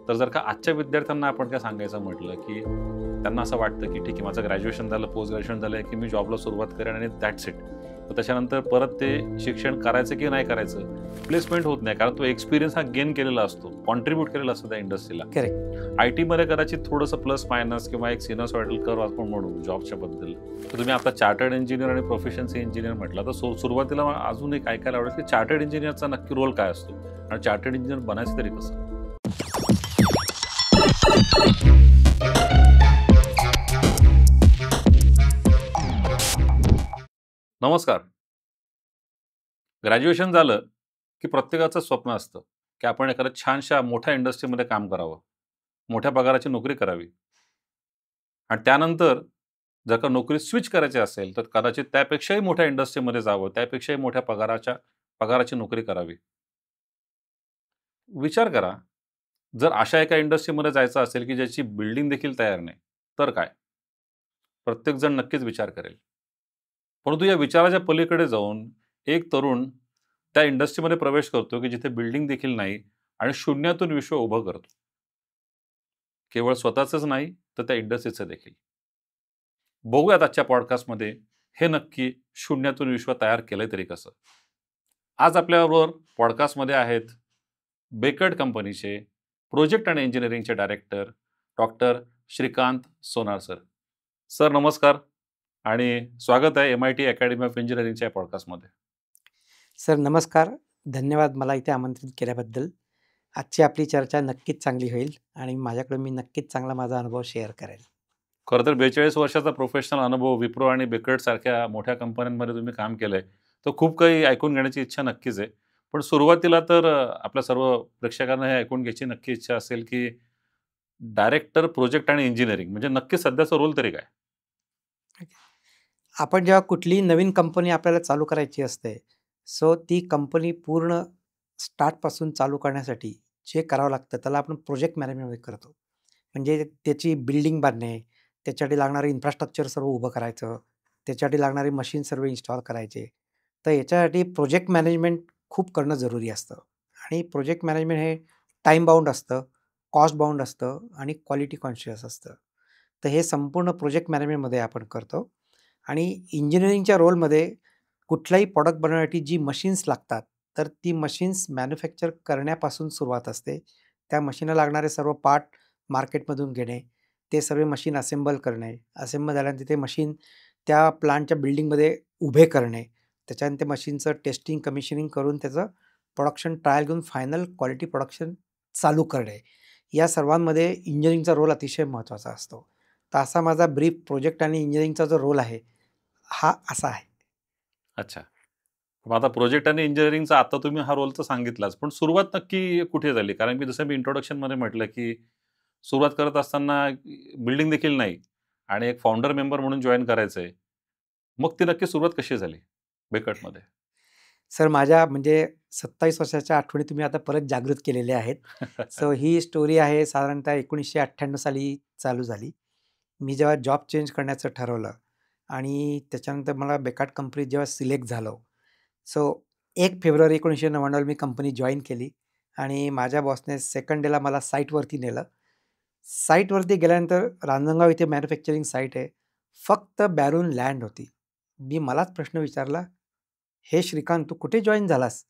तर जर का आजच्या विद्यार्थ्यांना आपण काय सांगायचं म्हटलं, की त्यांना असं वाटतं, की ठीक आहे माझं ग्रॅज्युएशन झालं, पोस्ट ग्रॅज्युएशन झालं की मी जॉबला सुरुवात करेन आणि दॅट्स इट. तर त्याच्यानंतर परत ते शिक्षण करायचं की नाही करायचं, प्लेसमेंट होत नाही. कारण तो एक्सपिरियन्स हा गेन केलेला असतो, कॉन्ट्रिब्यूट केलेला असतो त्या इंडस्ट्रीला. करेक्ट. आय-टीमध्ये कदाचित थोडंसं प्लस मायनस किंवा एक सिनोसॉइडल कर्व आपण म्हणू जॉबच्या बद्दल. तर तुम्ही आता चार्टर्ड इंजिनियर आणि प्रोफिशियन्सी इंजिनियर म्हटलं, तर सुरुवातीला अजून एक ऐकायला आवडेल, की चार्टर्ड इंजिनियरचा नक्की रोल काय असतो आणि चार्टर्ड इंजिनियर बनायचं तरी कसं? नमस्कार. ग्रॅज्युएशन झालं की प्रत्येकाचं स्वप्न असतं की आपण एखाद्या छानशा मोठ्या इंडस्ट्रीमध्ये काम करावं, मोठ्या पगाराची नोकरी करावी आणि त्यानंतर जर का नोकरी स्विच करायची असेल तर कदाचित त्यापेक्षाही मोठ्या इंडस्ट्रीमध्ये जावं, त्यापेक्षाही मोठ्या पगाराची नोकरी करावी. विचार करा, जर अशा एका इंडस्ट्रीमध्ये जायचं असेल की ज्याची बिल्डिंग देखील तयार नाही, तर काय? प्रत्येकजण नक्कीच विचार करेल. परंतु या विचाराच्या पलीकडे जाऊन एक तरुण त्या इंडस्ट्रीमध्ये प्रवेश करतो की जिथे बिल्डिंग देखील नाही आणि शून्यातून विश्व उभं करतो. केवळ स्वतःचंच नाही, तर त्या इंडस्ट्रीचं देखील. बघूयात आजच्या पॉडकास्टमध्ये हे नक्की शून्यातून विश्व तयार केलंय तरी कसं? आज आपल्याबरोबर पॉडकास्टमध्ये आहेत बेकर्ड कंपनीचे प्रोजेक्ट आणि इंजिनिअरिंगचे director doctor Shrikant Sonar sir. Sir नमस्कार आणि स्वागत आहे MIT अकॅडमी ऑफ इंजिनिअरिंगच्या पॉडकास्टमध्ये. सर नमस्कार. धन्यवाद मला इथे आमंत्रित केल्याबद्दल. आजची आपली चर्चा नक्कीच चांगली होईल आणि माझ्याकडून मी नक्कीच चांगला माझा अनुभव शेअर करेल. खरं तर 42 वर्षाचा प्रोफेशनल अनुभव विप्रो आणि बेकर्ड सारख्या मोठ्या कंपन्यांमध्ये तुम्ही काम केलंय. तर खूप काही ऐकून घेण्याची इच्छा नक्कीच आहे. पण सुरुवातीला तर आपल्या सर्व प्रेक्षकांना हे ऐकून घ्यायची नक्की इच्छा असेल, की डायरेक्टर प्रोजेक्ट आणि इंजिनिअरिंग म्हणजे नक्की सध्याचा रोल तरी काय? आपण जेव्हा कुठलीही नवीन कंपनी आपल्याला चालू करायची असते, सो ती कंपनी पूर्ण स्टार्टपासून चालू करण्यासाठी जे करावं लागतं त्याला आपण प्रोजेक्ट मॅनेजमेंट करतो. म्हणजे त्याची बिल्डिंग बांधणे, त्याच्यासाठी लागणारं इन्फ्रास्ट्रक्चर सर्व उभं करायचं, त्याच्यासाठी लागणारे मशीन सर्व इन्स्टॉल करायचे. तर याच्यासाठी प्रोजेक्ट मॅनेजमेंट खूप करणं जरुरी असतं आणि प्रोजेक्ट मॅनेजमेंट हे टाईम बाउंड असतं, कॉस्ट बाउंड असतं आणि क्वालिटी कॉन्शियस असतं. तर हे संपूर्ण प्रोजेक्ट मॅनेजमेंटमध्ये आपण करतो आणि इंजिनिअरिंगच्या रोलमध्ये कुठलाही प्रॉडक्ट बनवण्यासाठी जी मशीन्स लागतात, तर ती मशीन्स मॅन्युफॅक्चर करण्यापासून सुरुवात असते. त्या मशीनला लागणारे सर्व पार्ट मार्केटमधून घेणे, ते सर्व मशीन असेंबल करणे, असेंबल झाल्यानंतर ते मशीन त्या प्लांटच्या बिल्डिंगमध्ये उभे करणे, त्याच्यानंतर ते मशीनचं टेस्टिंग, कमिशनिंग करून त्याचं प्रोडक्शन ट्रायल घेऊन फायनल क्वालिटी प्रोडक्शन चालू करणे. या सर्वांमध्ये इंजिनिअरिंगचा रोल अतिशय महत्त्वाचा असतो. तर असा माझा ब्रीफ प्रोजेक्ट आणि इंजिनिअरिंगचा जो रोल आहे, हा असा आहे. अच्छा. मग आता प्रोजेक्ट आणि इंजिनिअरिंगचा आता तुम्ही हा रोल तर सांगितलाच. पण सुरुवात नक्की कुठे झाली? कारण की जसं मी इंट्रोडक्शनमध्ये म्हटलं, की सुरुवात करत असताना बिल्डिंग देखील नाही आणि एक फाउंडर मेंबर म्हणून जॉइन करायचंय. मग ती नक्की सुरुवात कशी झाली बेकर्डमध्ये? सर माझ्या म्हणजे 27 वर्षाच्या आठवणी तुम्ही आता परत जागृत केलेल्या आहेत. सो ही स्टोरी आहे साधारणतः 1998 साली चालू झाली. मी जेव्हा जॉब चेंज करण्याचं ठरवलं आणि त्याच्यानंतर मला बेकार्ड कंपनीत जेव्हा सिलेक्ट झालो, सो 1 फेब्रुवारी 1999 मी कंपनी जॉइन केली आणि माझ्या बॉसने सेकंड डेला मला साईटवरती नेलं. साईटवरती गेल्यानंतर रांजणगाव इथे मॅन्युफॅक्चरिंग साईट आहे. फक्त बॅरून लँड होती. मी मलाच प्रश्न विचारला, "हे श्रीकांत तू कुठे जॉइन झालास?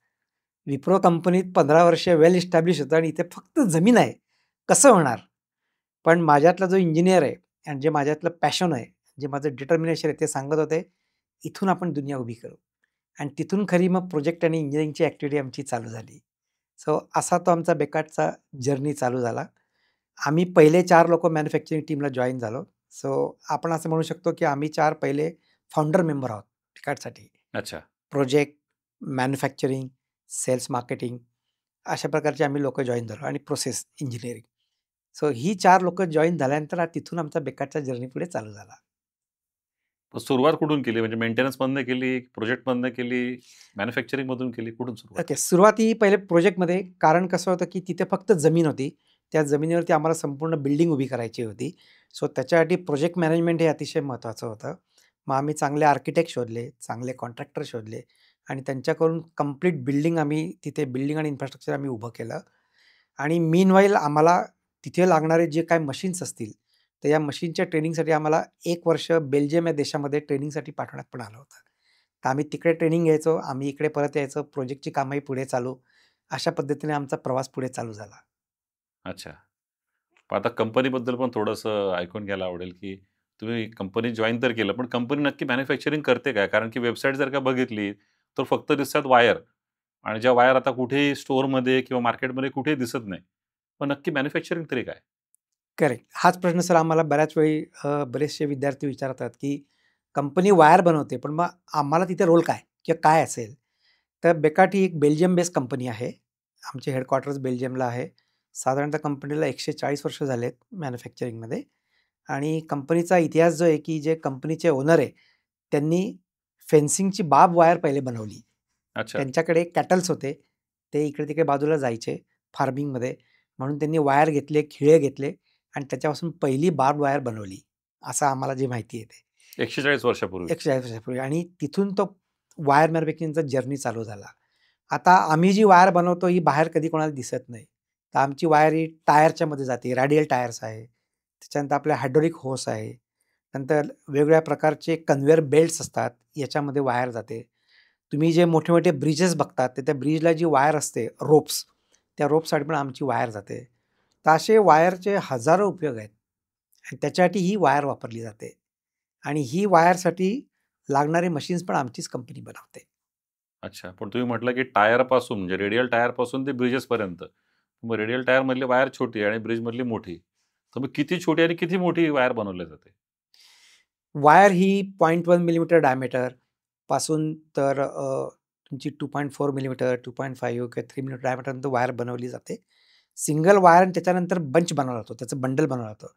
विप्रो कंपनीत 15 वर्ष वेल इस्टॅब्लिश होतं आणि इथे फक्त जमीन आहे. कसं होणार?" पण माझ्यातला जो इंजिनिअर आहे आणि जे माझ्यातलं पॅशन आहे, जे माझं डिटर्मिनेशन आहे ते सांगत होते, "इथून आपण दुनिया उभी करू." आणि तिथून खरी मग प्रोजेक्ट आणि इंजिनिअरिंगची ॲक्टिव्हिटी आमची चालू झाली. सो असा तो आमचा बेकार्डचा जर्नी चालू झाला. आम्ही पहिले 4 लोकं मॅन्युफॅक्चरिंग टीमला जॉइन झालो. सो आपण असं म्हणू शकतो, की आम्ही 4 पहिले फाउंडर मेंबर आहोत बेकार्डसाठी. अच्छा. प्रोजेक्ट, मॅन्युफॅक्चरिंग, सेल्स मार्केटिंग अशा प्रकारचे आम्ही लोकं जॉइन झालो आणि प्रोसेस इंजिनिअरिंग. सो ही 4 लोकं जॉइन झाल्यानंतर तिथून आमचा बेकार्डचा जर्नी पुढे चालू झाला. मग सुरुवात कुठून केली? म्हणजे मेंटेनन्समधनं केली, प्रोजेक्टमधनं केली, मॅन्युफॅक्चरिंगमधून केली? कुठून सुरुवात? ओके. सुरुवाती पहिले प्रोजेक्टमध्ये कारण कसं होतं, की तिथे फक्त जमीन होती. त्या जमिनीवरती आम्हाला संपूर्ण बिल्डिंग उभी करायची होती. सो त्याच्यासाठी प्रोजेक्ट मॅनेजमेंट हे अतिशय महत्त्वाचं होतं. मग आम्ही चांगले आर्किटेक्ट शोधले, चांगले कॉन्ट्रॅक्टर शोधले आणि त्यांच्याकडून कंप्लीट बिल्डिंग आम्ही तिथे बिल्डिंग आणि इन्फ्रास्ट्रक्चर आम्ही उभं केलं. आणि मीनवाईल आम्हाला तिथे लागणारे जे काही मशीन्स असतील, तर या मशीनच्या ट्रेनिंगसाठी आम्हाला 1 वर्ष बेल्जियम या देशामध्ये ट्रेनिंगसाठी पाठवण्यात पण आलं होतं. तर आम्ही तिकडे ट्रेनिंग घ्यायचो, आम्ही इकडे परत यायचो, प्रोजेक्टची कामंही पुढे चालू. अशा पद्धतीने आमचा प्रवास पुढे चालू झाला. अच्छा. पण आता कंपनीबद्दल पण थोडंसं ऐकून घ्यायला आवडेल, की तुम्ही कंपनी जॉइन तर केलं, पण कंपनी नक्की मॅन्युफॅक्चरिंग करते काय? कारण की वेबसाईट जर का बघितली, तर फक्त दिसतात वायर आणि ज्या वायर आता कुठेही स्टोअरमध्ये किंवा मार्केटमध्ये कुठेही दिसत नाही. पण नक्की मॅन्युफॅक्चरिंग तरी काय? करेक्ट. हाच प्रश्न सर आम्हाला बऱ्याच वेळी बरेचसे विद्यार्थी विचारतात, की कंपनी वायर बनवते, पण मग आम्हाला तिथे रोल काय? किंवा काय असेल? तर बेकाट ही एक बेल्जियम बेस्ड कंपनी आहे. आमचे हेडक्वार्टर्स बेल्जियमला आहे. साधारणतः कंपनीला 140 वर्ष झालेत मॅन्युफॅक्चरिंगमध्ये आणि कंपनीचा इतिहास जो आहे, की जे कंपनीचे ओनर आहे, त्यांनी फेन्सिंगची बार्ब वायर पहिले बनवली. अच्छा. त्यांच्याकडे कॅटल्स होते. ते इकडे-तिकडे बाजूला जायचे फार्मिंगमध्ये. म्हणून त्यांनी वायर घेतले, खिळे घेतले आणि त्याच्यापासून पहिली बार्ब वायर बनवली. असं आम्हाला जी माहिती आहे ते. 140 वर्षापूर्वी. 140 वर्षापूर्वी आणि तिथून तो वायर मॅन्युफॅक्चरिंगचा जर्नी चालू झाला. आता आम्ही जी वायर बनवतो ही बाहेर कधी कोणाला दिसत नाही. तर आमची वायर ही टायरच्या मध्ये जाते. रेडियल टायर्स आहे. त्याच्यानंतर आपल्या हायड्रॉलिक होस आहे. नंतर वेगवेगळ्या प्रकारचे कन्व्हेअर बेल्ट्स असतात. याच्यामध्ये वायर जाते. तुम्ही जे मोठे-मोठे ब्रिजेस बघतात, तर त्या ब्रिजला जी वायर असते, रोप्स, त्या रोपसाठी पण आमची वायर जाते. तर असे वायरचे हजारो उपयोग आहेत आणि त्याच्यासाठी ही वायर वापरली जाते आणि ही वायरसाठी लागणारे मशीन्स पण आमचीच कंपनी बनवते. अच्छा. पण तुम्ही म्हटलं, की टायरपासून म्हणजे रेडियल टायरपासून ते ब्रिजेसपर्यंत. मग रेडियल टायरमधली वायर छोटी आणि ब्रिजमधली मोठी. तर मग किती छोटी आणि किती मोठी वायर बनवली जाते? वायर ही 0.1 मिलीमीटर डायमीटर पासून तर तुमची 2.4 मिलीमीटर, 2.5 किंवा 3 मिलीमीटर डायमीटरपर्यंत वायर बनवली जाते. सिंगल वायर आणि त्याच्यानंतर बंच बनवला जातो. त्याचं बंडल बनवलं जातं.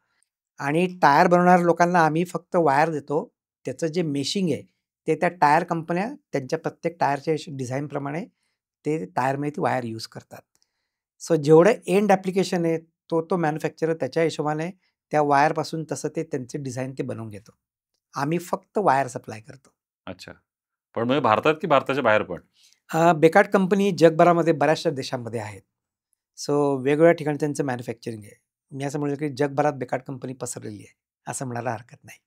आणि टायर बनवणाऱ्या लोकांना आम्ही फक्त वायर देतो. त्याचं जे मेशिंग आहे, ते त्या टायर कंपन्या त्यांच्या प्रत्येक टायरच्या डिझाईनप्रमाणे ते टायरमध्ये ती वायर यूज करतात. सो जेवढं एंड ॲप्लिकेशन आहे, तो मॅन्युफॅक्चरर त्याच्या हिशोबाने त्या वायरपासून तसं ते त्यांचे डिझाइन ते बनवून घेतो. आम्ही फक्त वायर सप्लाय करतो. अच्छा. पण म्हणजे भारतात की भारताच्या बाहेर पण? बेकाट कंपनी जगभरामध्ये बऱ्याचशा देशांमध्ये आहेत. सो वेगवेगळ्या ठिकाणी त्यांचं मॅन्युफॅक्चरिंग आहे. मी असं म्हणेल की जगभरात बेकाट कंपनी पसरलेली आहे, असं म्हणायला हरकत नाही.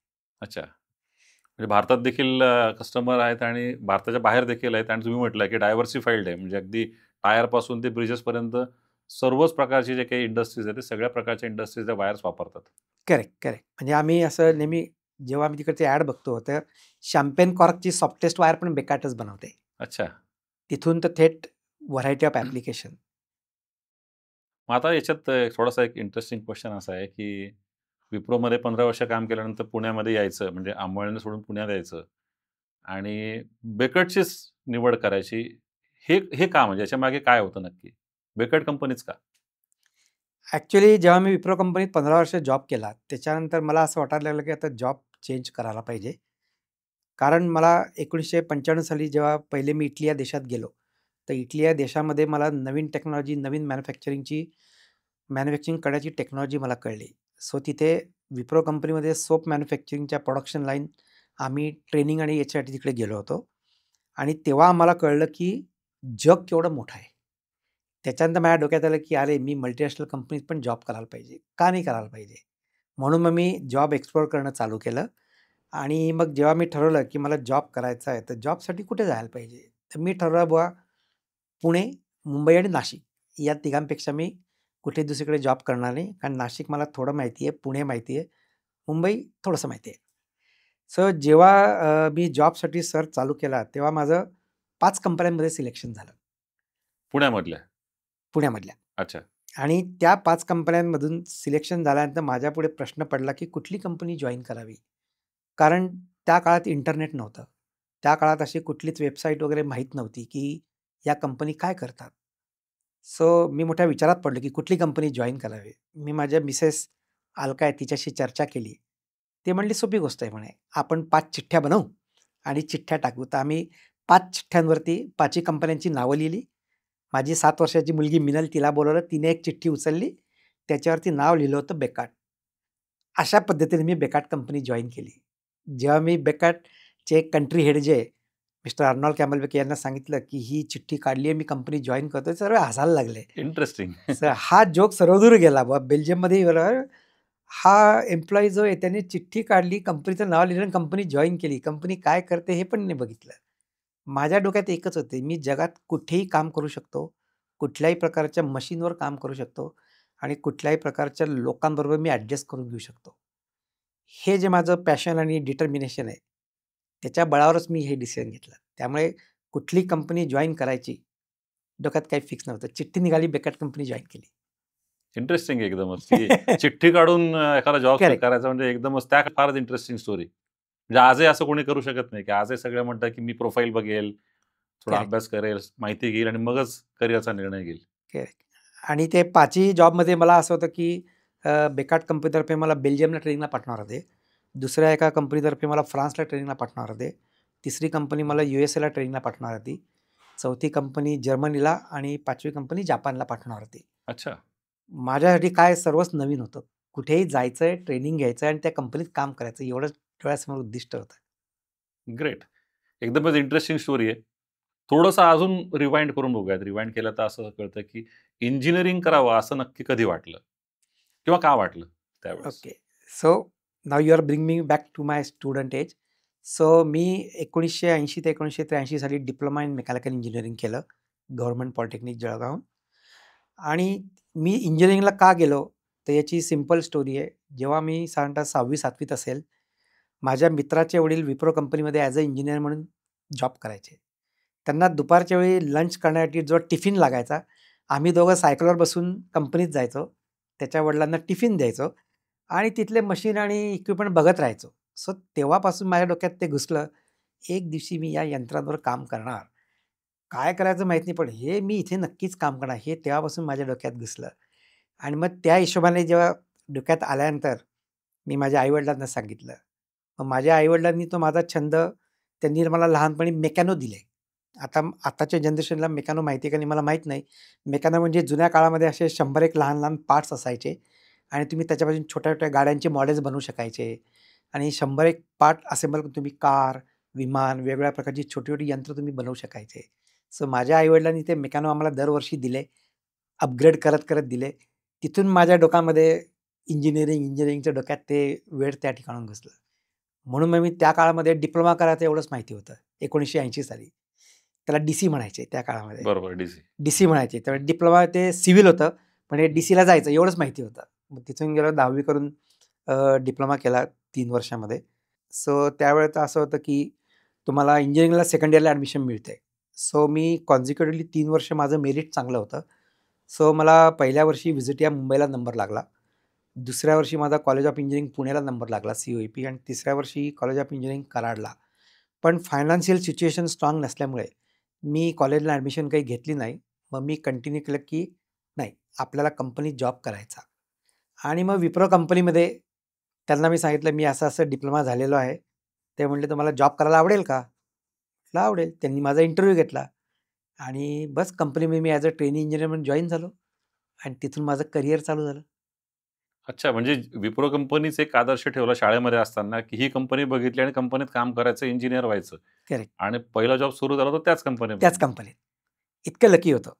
अच्छा. म्हणजे भारतात देखील कस्टमर आहेत आणि भारताच्या बाहेर देखील आहेत आणि तुम्ही म्हटलं, की डायव्हर्सिफाईड आहे. म्हणजे अगदी टायरपासून ते ब्रिजेसपर्यंत सर्वच प्रकारचे जे काही इंडस्ट्रीज आहेत, ते सगळ्या प्रकारच्या इंडस्ट्रीजच्या वायर्स वापरतात. Correct, correct. म्हणजे आम्ही असं नेहमी जेव्हा आम्ही तिकडचे ॲड बघतो, तर शॅम्पेन कॉर्कची सॉफ्टेस्ट वायर पण बेकाटच बनवते. अच्छा. तिथून तर थेट व्हरायटी ऑफ ॲप्लिकेशन. मग आता याच्यात थोडासा एक इंटरेस्टिंग क्वेश्चन असा आहे, की विप्रोमध्ये 15 वर्ष काम केल्यानंतर पुण्यामध्ये यायचं, म्हणजे अंमळनेर सोडून पुण्यात यायचं आणि बेकटचीच निवड करायची. हे हे का म्हणजे याच्यामागे काय होतं नक्की? बेकट कंपनीच का? ॲक्चुअली जेव्हा मी विप्रो कंपनीत 15 वर्ष जॉब केला, त्याच्यानंतर मला असं वाटायला लागलं, की आता जॉब चेंज करायला पाहिजे. कारण मला 1995 साली जेव्हा पहिले मी इटली या देशात गेलो, तर इटली या देशामध्ये मला नवीन टेक्नॉलॉजी, नवीन मॅन्युफॅक्चरिंग करण्याची टेक्नॉलॉजी मला कळली. सो तिथे विप्रो कंपनीमध्ये सोप मॅन्युफॅक्चरिंगच्या प्रोडक्शन लाईन आम्ही ट्रेनिंग आणि याच्यासाठी तिकडे गेलो होतो आणि तेव्हा आम्हाला कळलं, की जग केवढं मोठं आहे. त्याच्यानंतर माझ्या डोक्यात आलं, की अरे मी मल्टिनॅशनल कंपनीत पण जॉब करायला पाहिजे. का नाही करायला पाहिजे? म्हणून मग मी जॉब एक्सप्लोर करणं चालू केलं आणि मग जेव्हा मी ठरवलं, की मला जॉब करायचा आहे, तर जॉबसाठी कुठे जायला पाहिजे? तर मी ठरवलं बुवा पुणे, मुंबई आणि नाशिक या तिघांपेक्षा मी कुठे दुसरीकडे जॉब करणार नाही. कारण नाशिक मला थोडं माहिती आहे, पुणे माहिती आहे, मुंबई थोडंसं माहिती आहे. सो जेव्हा मी जॉबसाठी सर्च चालू केला, तेव्हा माझं 5 कंपन्यांमध्ये सिलेक्शन झालं पुण्यामधल्या? पुण्यामधल्या. अच्छा. आणि त्या 5 कंपन्यांमधून सिलेक्शन झाल्यानंतर माझ्यापुढे प्रश्न पडला, की कुठली कंपनी जॉइन करावी? कारण त्या काळात इंटरनेट नव्हतं. त्या काळात अशी कुठलीच वेबसाईट वगैरे माहीत नव्हती, की या कंपनी काय करतात? सो मी मोठ्या विचारात पडलो, की कुठली कंपनी जॉइन करावी? मी माझ्या मिसेस अलका आहे तिच्याशी चर्चा केली. ती म्हणली, "सोपी गोष्ट आहे," म्हणे. "आपण 5 चिठ्ठ्या बनवू आणि चिठ्ठ्या टाकू." तर आम्ही 5 चिठ्ठ्यांवरती 5ही कंपन्यांची नावं लिहिली. माझी 7 वर्षाची मुलगी मिनल तिला बोलावलं. तिने एक चिठ्ठी उचलली. त्याच्यावरती नाव लिहिलं होतं बेकाट. अशा पद्धतीने मी बेकाट कंपनी जॉइन केली. जेव्हा मी बेकाटचे कंट्री हेड जे आहे, मिस्टर अर्नॉल्ड कॅम्बलबेक यांना सांगितलं, की ही चिठ्ठी काढली आहे, मी कंपनी जॉइन करतोय. सर्व हसायला लागले. इंटरेस्टिंग. हा जोक सर्वदूर गेला. बेल्जियममध्ये हा एम्प्लॉई जो आहे त्याने चिठ्ठी काढली, कंपनीचं नाव लिहिलं आणि कंपनी जॉइन केली. कंपनी काय करते हे पण नाही बघितलं. माझ्या डोक्यात एकच होते, मी जगात कुठेही काम करू शकतो, कुठल्याही प्रकारच्या मशीनवर काम करू शकतो आणि कुठल्याही प्रकारच्या लोकांबरोबर मी ॲडजस्ट करून घेऊ शकतो. हे जे माझं पॅशन आणि डिटर्मिनेशन आहे, त्याच्या बळावरच मी हे डिसिजन घेतलं. त्यामुळे कुठली कंपनी जॉइन करायची, डोक्यात काही फिक्स नव्हतं. चिठ्ठी निघाली, बेकार कंपनी जॉइन केली. इंटरेस्टिंग एकदमच, की चिठ्ठी काढून एखादा जॉब करेक्ट. करायचा म्हणजे एकदमच त्या फारच इंटरेस्टिंग स्टोरी. म्हणजे आजही असं कोणी करू शकत नाही, की आजही सगळे म्हणतात, की मी प्रोफाईल बघेल, थोडा करेक्ट. अभ्यास करेल, माहिती घेईल आणि मगच करिअरचा निर्णय घेईल. करेक्ट. आणि ते 5ही जॉबमध्ये मला असं होतं, की बेकाट कंपनीतर्फे मला बेल्जियमला ट्रेनिंगला पाठवणार होते. दुसऱ्या एका कंपनीतर्फे मला फ्रान्सला ट्रेनिंगला पाठवणार होते. तिसरी कंपनी मला USA ला ट्रेनिंगला पाठवणार होती. चौथी कंपनी जर्मनीला आणि 5वी कंपनी जापानला पाठवणार होती. अच्छा. माझ्यासाठी काय सर्वच नवीन होतं. कुठेही जायचंय, ट्रेनिंग घ्यायचं आणि त्या कंपनीत काम करायचं एवढंच डोळ्यासमोर उद्दिष्ट होतं. ग्रेट. एकदमच इंटरेस्टिंग स्टोरी आहे. थोडंसं अजून रिवाइंड करून बघूयात. रिवाइंड केलं तर असं कळतं, की इंजिनिअरिंग करावं असं नक्की कधी वाटलं? किंवा का वाटलं त्यावेळेस? Okay. So now you are bring me back to my student age. So मी 1980 ते 1983 साली डिप्लोमा इन मेकॅनिकल इंजिनिअरिंग केलं, गव्हर्नमेंट पॉलिटेक्निक जळगावहून. आणि मी इंजिनिअरिंगला का गेलो, तर याची सिंपल स्टोरी आहे. जेव्हा मी साधारणतः 6वी-7वीत असेल, माझ्या मित्राचे वडील विप्रो कंपनीमध्ये ॲज अ इंजिनिअर म्हणून जॉब करायचे. त्यांना दुपारच्या वेळी लंच करण्यासाठी जो टिफिन लागायचा, आम्ही दोघं सायकलवर बसून कंपनीत जायचो. त्याच्या वडिलांना टिफिन द्यायचो आणि तिथले मशीन आणि इक्विपमेंट बघत राहायचो. सो तेव्हापासून माझ्या डोक्यात ते घुसलं, एक दिवशी मी या यंत्रांवर काम करणार. काय करायचं माहीत नाही, पण हे मी इथे नक्कीच काम करणार, हे तेव्हापासून माझ्या डोक्यात घुसलं. आणि मग त्या हिशोबाने जेव्हा डोक्यात आल्यानंतर मी माझ्या आई सांगितलं. मग माझ्या आई तो माझा छंद त्यांनी मला लहानपणी मेकॅनो दिले. आताच्या जनरेशनला मेकॅनो माहिती आहे का नाही मला माहीत नाही. मेकॅनो म्हणजे जुन्या काळामध्ये असे 100 लहान-लहान पार्ट्स असायचे आणि तुम्ही त्याच्यापासून छोट्या-छोट्या गाड्यांचे मॉडेल्स बनवू शकायचे आणि 100 पार्ट असेंबल करून तुम्ही कार, विमान, वेगवेगळ्या प्रकारची छोटी-छोटी यंत्र तुम्ही बनवू शकायचे. सो माझ्या आई ते मेकॅनो आम्हाला दरवर्षी दिले. अपग्रेड करत-करत दिले. तिथून माझ्या डोक्यामध्ये इंजिनिअरिंगच्या डोक्यात ते वेड त्या ठिकाणाहून घुसलं. म्हणून मग मी त्या काळामध्ये डिप्लोमा करायचं एवढंच माहिती होतं. 1980 साली. त्याला डी-सी म्हणायचे त्या काळामध्ये. बरोबर, डीसी. डी-सी म्हणायचे. त्यामुळे डिप्लोमा ते सिव्हिल होतं, पण हे डी-सीला जायचं एवढंच माहिती होतं. मग तिथून गेलो 10वी करून डिप्लोमा केला 3 वर्षामध्ये. सो त्यावेळेस असं होतं, की तुम्हाला इंजिनिअरिंगला सेकंड इयरला ॲडमिशन मिळते. सो मी कॉन्झिक्युटिव्हली 3 वर्ष माझं मेरिट चांगलं होतं. सो मला पहिल्या वर्षी व्हिजिट या मुंबईला नंबर लागला. दुसऱ्या वर्षी माझा कॉलेज ऑफ इंजिनिअरिंग पुण्याला नंबर लागला COEP आणि तिसऱ्या वर्षी कॉलेज ऑफ इंजिनिअरिंग कराडला. पण फायनान्शियल सिच्युएशन स्ट्राँग नसल्यामुळे मी कॉलेजला ॲडमिशन काही घेतली नाही. मग मी कंटिन्यू केलं, की नाही आपल्याला कंपनीत जॉब करायचा. आणि मग विप्रो कंपनीमध्ये त्यांना मी सांगितलं, मी असं-असं डिप्लोमा झालेलो आहे. ते म्हटले, "तुम्हाला जॉब करायला आवडेल का?" म्हटलं, "आवडेल." त्यांनी माझा इंटरव्ह्यू घेतला आणि बस कंपनीमध्ये मी ॲज अ ट्रेनी इंजिनिअर म्हणून जॉइन झालो आणि तिथून माझं करिअर चालू झालं. अच्छा, म्हणजे विप्रो कंपनीच एक आदर्श ठेवला शाळेमध्ये असताना, की ही कंपनी बघितली आणि कंपनीत काम करायचं, इंजिनिअर व्हायचं. करेक्ट. आणि पहिला जॉब सुरू झाला तो त्याच त्याच कंपनीमध्ये. कंपनीत. इतकं लकी होतं.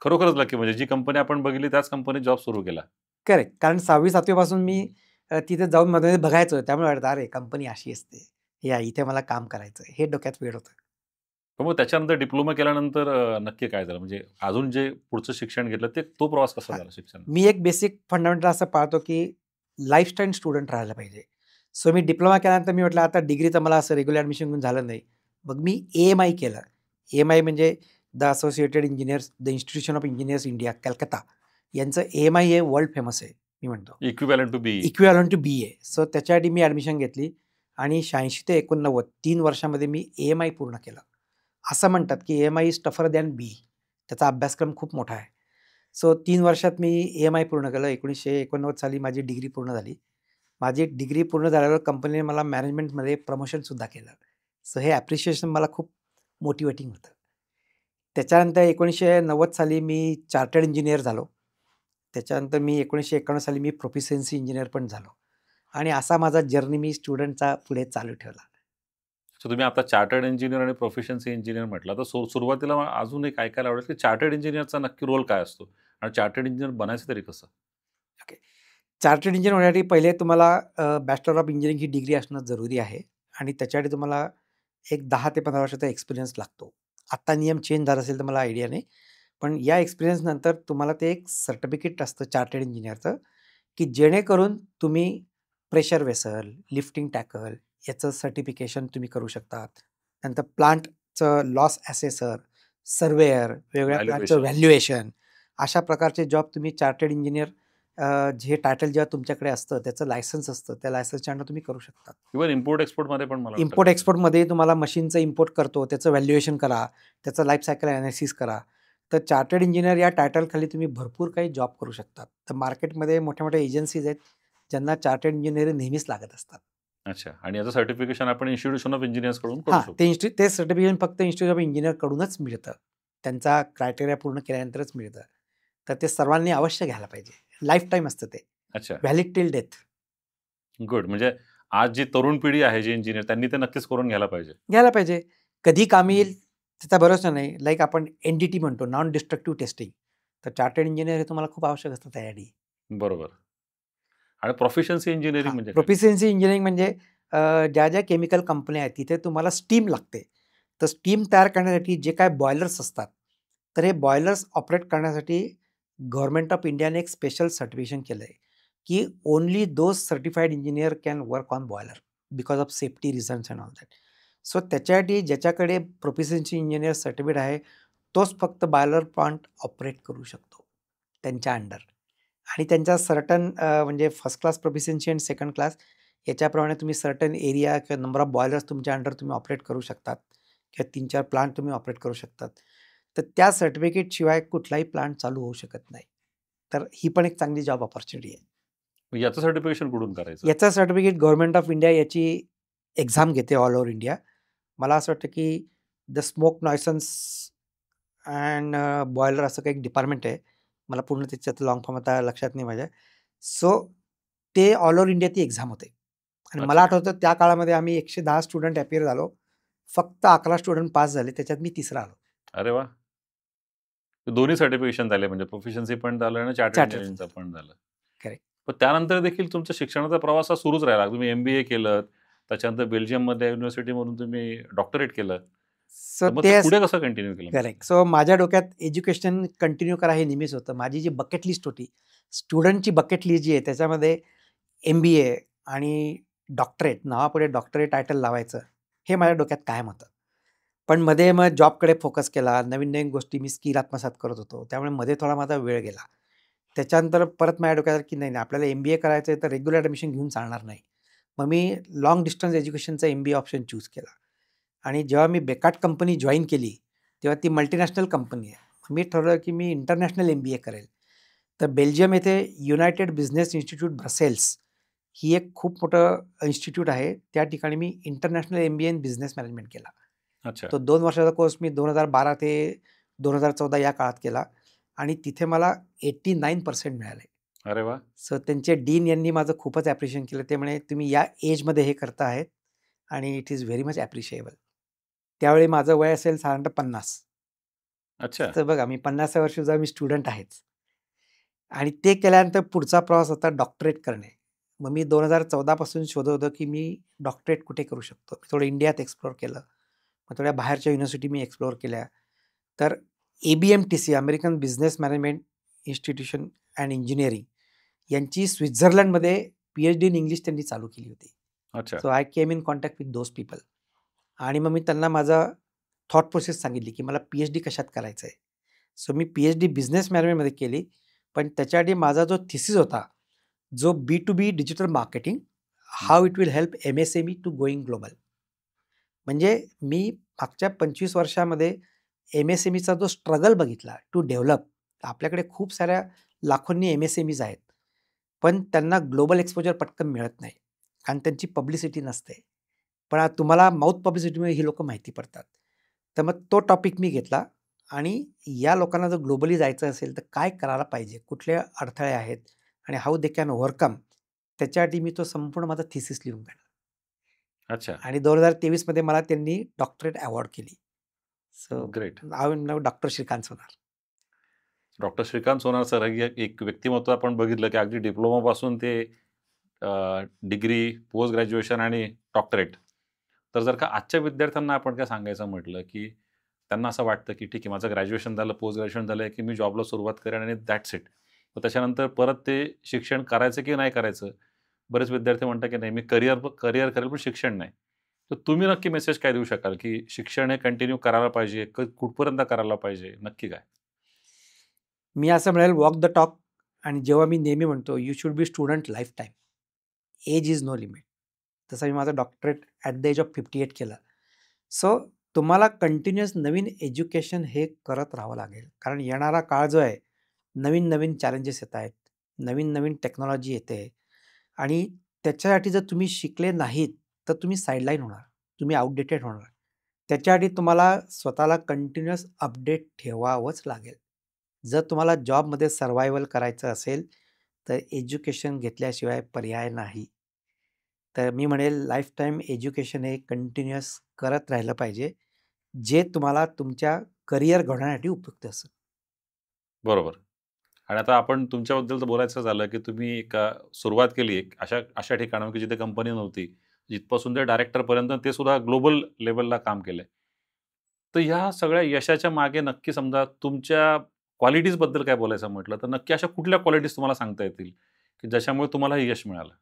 खरोखरच लकी, म्हणजे जी कंपनी आपण बघितली त्याच कंपनीत जॉब सुरू केला. करेक्ट. कारण 6वी-7वी पासून मी तिथे जाऊन मध्ये बघायचो. त्यामुळे वाटतं, "अरे, कंपनी अशी असते. या इथे मला काम करायचं." हे डोक्यात वेड होतं. तर मग त्याच्यानंतर डिप्लोमा केल्यानंतर नक्की काय झालं? म्हणजे अजून जे पुढचं शिक्षण घेतलं तो प्रवास कसा हां. झाला शिक्षणाचा? मी एक बेसिक फंडामेंटल असं पाळतो, की लाईफटाईम स्टुडंट राहायला पाहिजे. सो मी डिप्लोमा केल्यानंतर मी म्हटलं, आता डिग्री तर मला असं रेग्युलर ॲडमिशन घेऊन झालं नाही. मग मी AMI केलं. AMI म्हणजे the associated engineers, the institution of engineers India, Calcutta. यांचं AMI हे वर्ल्ड फेमस आहे, मी म्हणतो. Equivalent to B. Equivalent to BA. So त्याच्यासाठी मी ॲडमिशन घेतली आणि 86 ते 89 3 वर्षामध्ये मी AMI पूर्ण केलं. असं म्हणतात, की AMI is tougher than BE. त्याचा अभ्यासक्रम खूप मोठा आहे. सो 3 वर्षात मी AMI पूर्ण केलं. 1989 साली माझी डिग्री पूर्ण झाली. माझी डिग्री पूर्ण झाल्यावर कंपनीने मला मॅनेजमेंटमध्ये प्रमोशनसुद्धा केलं. सो हे ॲप्रिशिएशन मला खूप मोटिवेटिंग होतं. त्याच्यानंतर 1990 साली मी चार्टर्ड इंजिनिअर झालो. त्याच्यानंतर मी 1991 साली मी प्रोफिशियन्सी इंजिनिअर पण झालो आणि असा माझा जर्नी मी स्टुडंटचा पुढे चालू ठेवला. तुम्ही आता चार्टर्ड इंजिनियर आणि प्रोफिशियन्सी इंजिनियर म्हटलं, तर सुरुवातीला मला अजून एक ऐकायला आवडेल, की चार्टर्ड इंजिनियरचा नक्की रोल काय असतो? आणि चार्टर्ड इंजिनियर बनायचं तरी कसं? ओके. चार्टर्ड इंजिनियर होण्यासाठी पहिले तुम्हाला bachelor of engineering he degree असणं जरुरी आहे आणि त्याच्यासाठी तुम्हाला एक 10 ते 15 वर्षाचा एक्सपिरियन्स लागतो. आत्ता नियम चेंज झाला असेल तर मला आयडिया नाही. पण या एक्सपिरियन्सनंतर तुम्हाला ते एक सर्टिफिकेट असतं चार्टर्ड इंजिनिअरचं, की जेणेकरून तुम्ही प्रेशर वेसल, लिफ्टिंग टॅकल याचं सर्टिफिकेशन तुम्ही करू शकतात. नंतर प्लांटचं लॉस असेसर, सर्वेयर, वेगवेगळ्या प्लांटचं व्हॅल्युएशन. व्हॅल्युएशन अशा प्रकारचे जॉब तुम्ही चार्टर्ड इंजिनिअर जे टायटल जेव्हा तुमच्याकडे असतं त्याचं लायसन्स असतं, त्या लायसन्सच्या अंडर तुम्ही करू शकता. इव्हन इम्पोर्ट एक्सपोर्टमध्ये पण मला वाटतं इम्पोर्ट करतात. एक्सपोर्टमध्ये तुम्हाला मशीनचं इम्पोर्ट करतो, त्याचं व्हॅल्युएशन करा, त्याचं लाईफ सायकल ॲनालिसिस करा. तर चार्टर्ड इंजिनियर या टायटलखाली तुम्ही भरपूर काही जॉब करू शकतात. तर मार्केटमध्ये मोठ्या-मोठ्या एजन्सीज आहेत, ज्यांना चार्टर्ड इंजिनिअर नेहमीच लागत असतात. अच्छा. आणि याचं सर्टिफिकेशन आपण इन्स्टिट्यूशन ऑफ इंजिनिअर्सकडून करू हां, शकतो. ते सर्टिफिकेशन फक्त इन्स्टिट्यूट ऑफ इंजिनिअरकडूनच मिळतं. त्यांचा क्रायटेरिया पूर्ण केल्यानंतरच मिळतं. तर ते सर्वांनी अवश्य घ्यायला पाहिजे. लाईफटाईम असतं ते. अच्छा. Valid till death. गुड. म्हणजे आज जी तरुण पिढी आहे, जे इंजिनियर त्यांनी ते नक्कीच करून घ्यायला पाहिजे. घ्यायला पाहिजे. कधी कामी येईल त्याचा भरोसा नाही. लाईक आपण NDT म्हणतो, नॉन डिस्ट्रक्टिव्ह टेस्टिंग. तर चार्टर्ड इंजिनिअर हे तुम्हाला खूप आवश्यक असतं त्यासाठी. बरोबर. आणि प्रोफिशियन्सी इंजिनिअरिंग हां, म्हणजे काय? प्रोफिशियन्सी इंजिनिअरिंग म्हणजे ज्या केमिकल कंपन्या आहेत तिथे तुम्हाला स्टीम लागते. तर स्टीम तयार करण्यासाठी जे काही बॉयलर्स असतात, तर हे बॉयलर्स ऑपरेट करण्यासाठी गव्हर्नमेंट ऑफ इंडियाने एक स्पेशल सर्टिफिकेशन केलं आहे, की only those certified engineer can work on boiler because of safety reasons and all that. So त्याच्यासाठी ज्याच्याकडे प्रोफिशियन्सी इंजिनिअर सर्टिफिकेट आहे, तोच फक्त बॉयलर प्लांट ऑपरेट करू शकतो त्यांच्या अंडर. आणि त्यांचा सर्टन म्हणजे फर्स्ट क्लास प्रोफिशियन्सी आणि सेकंड क्लास याच्याप्रमाणे तुम्ही सर्टन एरिया किंवा नंबर ऑफ बॉयलर्स तुमच्या अंडर तुम्ही ऑपरेट करू शकतात किंवा 3-4 प्लांट तुम्ही ऑपरेट करू शकतात. तर त्या सर्टिफिकेटशिवाय कुठलाही प्लांट चालू होऊ शकत नाही. तर ही पण एक चांगली जॉब अपॉर्च्युनिटी आहे. मग याचं सर्टिफिकेशन कुठून करायचं? याचं सर्टिफिकेट गव्हर्नमेंट ऑफ इंडिया याची एक्झाम घेते ऑल ओव्हर इंडिया. मला असं वाटतं की द स्मोक नॉयसन्स अँड बॉयलर असं काही डिपार्टमेंट आहे. मला पूर्ण त्याच्यात लाँग फॉर्म आता लक्षात नाही माझ्या. सो ते ऑल ओव्हर इंडिया ती एक्झाम होते. आणि मला अच्छा. आठवतं त्या काळामध्ये आम्ही 110 स्टुडंट अपीअर झालो. फक्त 11 स्टुडंट पास झाले. त्याच्यात मी तिसरा आलो. अरे वाह! दोन्ही सर्टिफिकेशन झाले म्हणजे प्रोफिशियन्सी पण झालं आणि चार्टर्ड चार्टर्ड इंजिनिअरिंगचं पण झालं. करेक्ट. पण त्यानंतर देखील तुमच्या शिक्षणाचा प्रवास हा सुरूच राहिला. तुम्ही MBA केलत. त्याच्यानंतर बेल्जियममध्ये युनिव्हर्सिटीमधून तुम्ही डॉक्टरेट केलं. सो तर मग ते ते पुढे कसं कंटिन्यू केलं मग? करेक्ट. सो माझ्या डोक्यात एज्युकेशन कंटिन्यू करा हे नेहमीच होतं. माझी जी बकेट लिस्ट होती, स्टुडंटची बकेट लिस्ट जी आहे त्याच्यामध्ये MBA आणि डॉक्टरेट नावापुढे डॉक्टरेट टायटल लावायचं, हे माझ्या डोक्यात कायम होतं. पण मध्ये मग जॉबकडे फोकस केला. नवीन-नवीन गोष्टी मी स्किल आत्मसात करत होतो. त्यामुळे मध्ये थोडा माझा वेळ गेला. त्याच्यानंतर परत माझ्या डोक्यात आलं, की नाही, नाही आपल्याला MBA करायचं आहे तर रेग्युलर ॲडमिशन घेऊन चालणार नाही. मग मी लाँग डिस्टन्स एज्युकेशनचा MBA ऑप्शन चूज केला. आणि जेव्हा मी बेकाट कंपनी जॉइन केली, तेव्हा ती मल्टिनॅशनल कंपनी आहे. मी ठरवलं, की मी इंटरनॅशनल MBA करेल. तर बेल्जियम येथे युनायटेड बिझनेस इन्स्टिट्यूट ब्रसेल्स ही एक खूप मोठं इन्स्टिट्यूट आहे. त्या ठिकाणी मी international MBA in business management केला. अच्छा. तो 2 वर्षाचा कोर्स मी 2012 ते 2014 या काळात केला आणि तिथे मला 89% मिळाले. अरे वाह! सो त्यांचे डीन यांनी माझं खूपच ॲप्रिशिएट केलं. ते म्हणे, "तुम्ही या एजमध्ये हे करता आहेत आणि इट इज व्हेरी मच ॲप्रिशिएबल." त्यावेळी माझं वय असेल साधारणतः 50. अच्छा. तर बघा मी 50व्या वर्षी सुद्धा मी स्टुडंट आहेच. आणि ते केल्यानंतर पुढचा प्रवास होता डॉक्टरेट करणे. मग मी 2014 पासून शोधत होतो, की मी डॉक्टरेट कुठे करू शकतो. मी थोडं इंडियात एक्सप्लोर केलं. मग थोड्या बाहेरच्या युनिव्हर्सिटी मी एक्सप्लोर केल्या. तर ABMTC American business management institution and engineering यांची स्वित्झर्लंडमध्ये PhD इन इंग्लिश त्यांनी चालू केली होती. अच्छा. So I came in contact with those people. आणि मग मी त्यांना माझा थॉट प्रोसेस सांगितली, की मला PhD कशात करायचं आहे. सो मी PhD बिझनेस मॅनेजमेंटमध्ये केली. पण त्याच्यासाठी माझा जो थिसिस होता, जो B2B digital marketing, how it will help MSME to going global. म्हणजे मी मागच्या 25 वर्षामध्ये MSMEचा जो स्ट्रगल बघितला टू डेव्हलप. आपल्याकडे खूप साऱ्या लाखोंनी MSMEज आहेत. पण त्यांना ग्लोबल एक्सपोजर पटकन मिळत नाही. कारण त्यांची पब्लिसिटी नसते. पण तुम्हाला माउथ पब्लिसिटीमुळे ही लोकं माहिती पडतात. तर मग तो टॉपिक मी घेतला आणि या लोकांना जर ग्लोबली जायचं असेल तर काय करायला पाहिजे? कुठले अडथळे आहेत आणि हाऊ दे कॅन ओव्हरकम, त्याच्यासाठी मी तो संपूर्ण माझा थिसिस लिहून काढला. अच्छा. आणि 2023 मध्ये मला त्यांनी डॉक्टरेट अवॉर्ड केली. So great. I am now doctor Shrikant Sonar. Doctor Shrikant Sonar sir हे एक व्यक्तिमत्व आपण बघितलं, की अगदी डिप्लोमापासून ते डिग्री, पोस्ट ग्रॅज्युएशन आणि डॉक्टरेट. तर जर का आजच्या विद्यार्थ्यांना आपण काय सांगायचं म्हटलं, की त्यांना असं वाटतं, की ठीक आहे माझं ग्रॅज्युएशन झालं, पोस्ट ग्रॅज्युएशन झालं, की मी जॉबला सुरुवात करेन आणि दॅट्स इट. मग त्याच्यानंतर परत ते शिक्षण करायचं की नाही करायचं? बरेच विद्यार्थी म्हणतात, की नाही मी करियर करेल पण शिक्षण नाही. तर तुम्ही नक्की मेसेज काय देऊ शकाल, की शिक्षण हे कंटिन्यू करायला पाहिजे, कुठपर्यंत करायला पाहिजे? नक्की काय? मी असं म्हणेल वॉक द टॉक. आणि जेव्हा मी नेहमी म्हणतो you should be student life time. Age is no limit. तसं मी माझं doctorate at the age of 58 केलं. सो तुम्हाला कंटिन्युअस नवीन एज्युकेशन हे करत राहावं लागेल. कारण येणारा काळ जो आहे, नवीन नवीन चॅलेंजेस येत आहेत. नवीन नवीन टेक्नॉलॉजी येते आणि त्याच्यासाठी जर तुम्ही शिकले नाहीत, तर तुम्ही साईडलाईन होणार. तुम्ही आउटडेटेड होणार. त्याच्यासाठी तुम्हाला स्वतःला कंटिन्युअस अपडेट ठेवावंच लागेल. जर तुम्हाला जॉबमध्ये सर्व्हायव्हल करायचं असेल, तर एज्युकेशन घेतल्याशिवाय पर्याय नाही. तर मी म्हणेल लाईफटाईम एज्युकेशन हे कंटिन्युअस करत राहिलं पाहिजे, जे तुम्हाला तुमच्या करियर घडवण्यासाठी उपयुक्त असेल. बरोबर. आणि आता आपण तुमच्याबद्दल तर बोलायचं झालं, की तुम्ही एक सुरुवात केली एक अशा अशा ठिकाणाहून, की जिथे कंपनी नव्हती. जिथपासून ते डायरेक्टरपर्यंत ते सुद्धा ग्लोबल लेव्हलला काम केलंय. तर ह्या सगळ्या यशाच्या मागे नक्की समजा तुमच्या क्वालिटीजबद्दल काय बोलायचं म्हटलं, तर नक्की अशा कुठल्या क्वालिटीज तुम्हाला सांगता येतील, की ज्याच्यामुळे तुम्हाला हे यश मिळालं?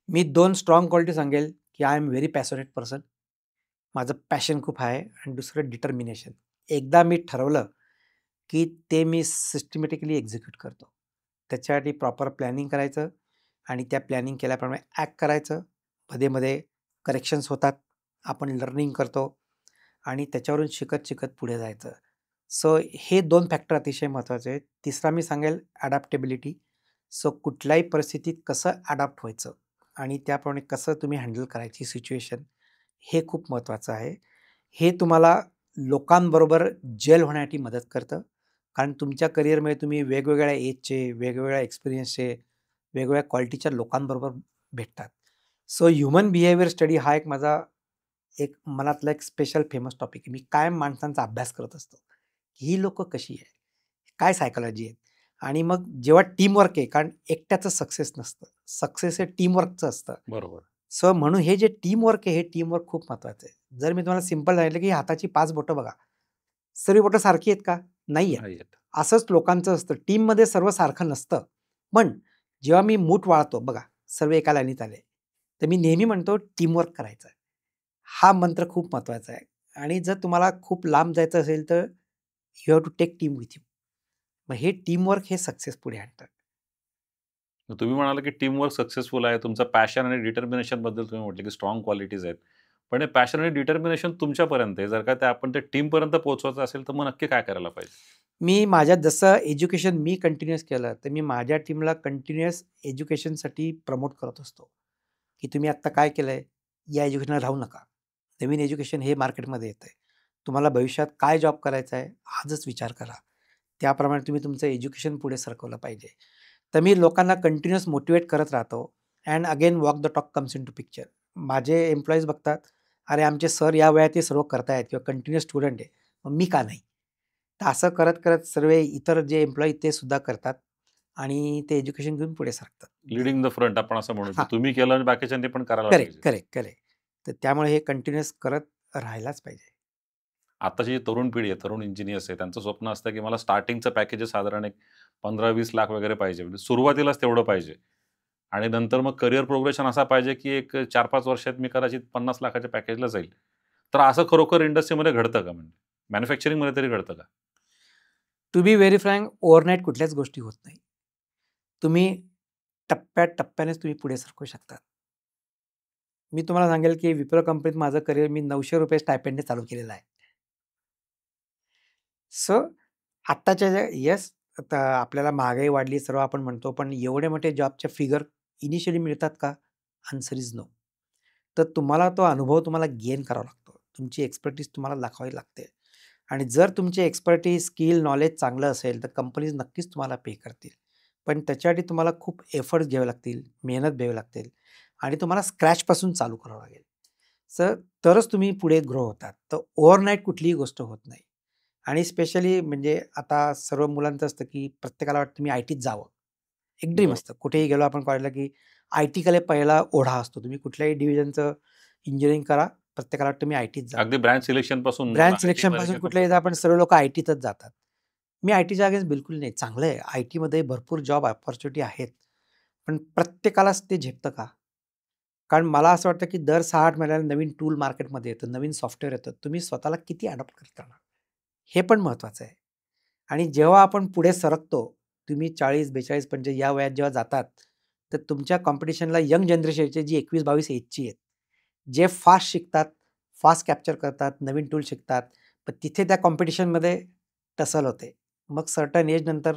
मी 2 स्ट्राँग क्वालिटी सांगेल, की I am very passionate person. माझं पॅशन खूप आहे आणि दुसरं डिटर्मिनेशन. एकदा मी ठरवलं, की ते मी सिस्टमॅटिकली एक्झिक्यूट करतो. त्याच्यासाठी प्रॉपर प्लॅनिंग करायचं आणि त्या प्लॅनिंग केल्याप्रमाणे ॲक्ट करायचं. मध्ये-मध्ये करेक्शन्स होतात. आपण लर्निंग करतो आणि त्याच्यावरून शिकत-शिकत पुढे जायचं. सो हे 2 फॅक्टर अतिशय महत्त्वाचे आहेत. तिसरा मी सांगेल अडॅप्टेबिलिटी. सो कुठल्याही परिस्थितीत कसं अडॅप्ट व्हायचं आणि त्याप्रमाणे कसं तुम्ही हँडल करायची सिच्युएशन, हे खूप महत्त्वाचं आहे. हे तुम्हाला लोकांबरोबर जेल होण्यासाठी मदत करतं. कारण तुमच्या करिअरमध्ये तुम्ही वेगवेगळ्या एजचे, वेगवेगळ्या एक्सपिरियन्सचे, वेगवेगळ्या क्वालिटीच्या लोकांबरोबर भेटतात. सो ह्युमन बिहेवियर स्टडी हा एक माझा एक मनातला एक स्पेशल फेमस टॉपिक आहे. मी कायम माणसांचा अभ्यास करत असतो. ही लोकं कशी आहे? काय सायकॉलॉजी आहे? आणि मग जेव्हा टीमवर्क आहे, कारण एकट्याचं सक्सेस नसतं. सक्सेस हे टीमवर्कचं असतं. बरोबर. सो म्हणून हे जे टीमवर्क आहे, हे टीमवर्क खूप महत्त्वाचं आहे. जर मी तुम्हाला सिंपल सांगितलं, की हाताची 5 बोटं बघा. सर्व बोटं सारखी आहेत का? नाही आहेत. नाही येत. असंच लोकांचं असतं. टीममध्ये सर्व सारखं नसतं. पण जेव्हा मी मूठ वाळतो बघा, सर्व एका लाईनीत आले. तर मी नेहमी म्हणतो टीमवर्क करायचं. हा मंत्र खूप महत्त्वाचा आहे. आणि जर तुम्हाला खूप लांब जायचं असेल, तर you have to take team with you. मग हे टीमवर्क हे सक्सेस पुढे आणतं. मग तुम्ही म्हणाला, की टीमवर्क सक्सेसफुल आहे. तुमचं पॅशन आणि डिटर्मिनेशनबद्दल तुम्ही म्हटले, की स्ट्राँग क्वालिटीज आहेत. पण हे पॅशन आणि डिटर्मिनेशन तुमच्यापर्यंत आहे. जर का ते आपण ते टीमपर्यंत पोहोचवायचं असेल, तर मग नक्की काय करायला पाहिजे? मी माझ्यात जसं एज्युकेशन मी कंटिन्यूअस केलं, तर मी माझ्या टीमला कंटिन्यूअस एज्युकेशनसाठी प्रमोट करत असतो, की तुम्ही आत्ता काय केलंय, या एज्युकेशनला राहू नका. नवीन एज्युकेशन हे मार्केटमध्ये येतंय. तुम्हाला भविष्यात काय जॉब करायचा आहे, आजच विचार करा. त्याप्रमाणे तुम्ही तुमचं एज्युकेशन पुढे सरकवलं पाहिजे. तर मी लोकांना कंटिन्यूअस मोटिव्हेट करत राहतो and again walk the talk comes into picture. माझे एम्प्लॉईज बघतात, "अरे, आमचे सर या वयात हे सर्व करतायत किंवा कंटिन्यूअस स्टुडंट आहे, मग मी का नाही?" तर असं करत-करत सर्व इतर जे एम्प्लॉयी ते सुद्धा करतात आणि ते एज्युकेशन घेऊन पुढे सरकतात. लीडिंग द फ्रंट आपण असं म्हणू, की हां, तुम्ही केलं आणि बाकीच्यांनी पण करायला करेक्ट, पाहिजे. Correct, correct. तर त्यामुळे हे कंटिन्यूअस करत राहायलाच पाहिजे. आताची जी तरुण पिढी आहे, तरुण इंजिनिअर्स आहे, त्यांचं स्वप्न असतं, की मला स्टार्टिंगचं पॅकेज साधारण एक 15-20 लाख वगैरे पाहिजे. म्हणजे सुरुवातीलाच तेवढं पाहिजे. आणि नंतर मग करियर प्रोग्रेशन असा पाहिजे, की एक 4-5 वर्षात मी कदाचित 50 लाखाच्या पॅकेजला जाईल. तर असं खरोखर इंडस्ट्रीमध्ये घडतं का म्हणजे? मॅन्युफॅक्चरिंगमध्ये तरी घडतं का? To be very frank overnight कुठल्याच गोष्टी होत नाही. तुम्ही टप्प्याटप्प्यानेच तुम्ही पुढे सरकू शकता. मी तुम्हाला सांगेल, की विप्रो कंपनीत माझं करियर मी ₹900 स्टायपेंडने चालू केलेलं आहे. सो आत्ताच्या ज्या येस, आता आपल्याला महागाई वाढली सर्व आपण म्हणतो, पण एवढे मोठे जॉबचे फिगर इनिशियली मिळतात का? Answer is no. तर तुम्हाला तो अनुभव तुम्हाला गेन करावा लागतो. तुमची एक्सपर्टीज तुम्हाला दाखवावी लागते आणि जर तुमची एक्सपर्टीज, स्किल, नॉलेज चांगलं असेल, तर कंपनीज नक्कीच तुम्हाला पे करतील. पण त्याच्यासाठी तुम्हाला खूप एफर्ट्स घ्यावे लागतील, मेहनत घ्यावी लागतील आणि तुम्हाला स्क्रॅचपासून चालू करावं लागेल. सर तरच तुम्ही पुढे ग्रो होतात. तर ओव्हरनाईट कुठलीही गोष्ट होत नाही. आणि स्पेशली म्हणजे आता सर्व मुलांचं असतं, की प्रत्येकाला वाटतं मी आय-टीत जावं. एक ड्रीम बरोबर. असतं. कुठेही गेलो आपण कॉलेजला, की आय-टीकडे पहिला ओढा असतो. तुम्ही कुठल्याही डिव्हिजनचं इंजिनिअरिंग करा, प्रत्येकाला वाटतं मी आय-टीत जावं. अगदी ब्रँच सिलेक्शन पासून ब्रँच आय-टी मध्ये सिलेक्शनपासून गेलं कुठल्याही जा, आपण तर सर्व लोकं आय-टीतच जातात. मी आय-टीच्या अगेन्स्ट बिलकुल नाही. चांगलं आहे. आय-टीमध्ये भरपूर जॉब अपॉर्च्युनिटी आहेत. पण प्रत्येकालाच ते झेपतं का? कारण मला असं वाटतं, की दर 6-8 महिन्याला नवीन टूल मार्केटमध्ये येतं, नवीन सॉफ्टवेअर येतं. तुम्ही स्वतःला किती अडॉप्ट करत राहणार? हे पण महत्त्वाचं आहे. आणि जेव्हा आपण पुढे सरकतो, तुम्ही 40, 42, 45 या वयात जेव्हा जातात, तर तुमच्या कॉम्पिटिशनला यंग जनरेशनचे जी 21-22 एजची आहेत, जे फास्ट शिकतात, फास्ट कॅप्चर करतात, नवीन टूल शिकतात. पण तिथे त्या कॉम्पिटिशनमध्ये टसल होते. मग सर्टन एज नंतर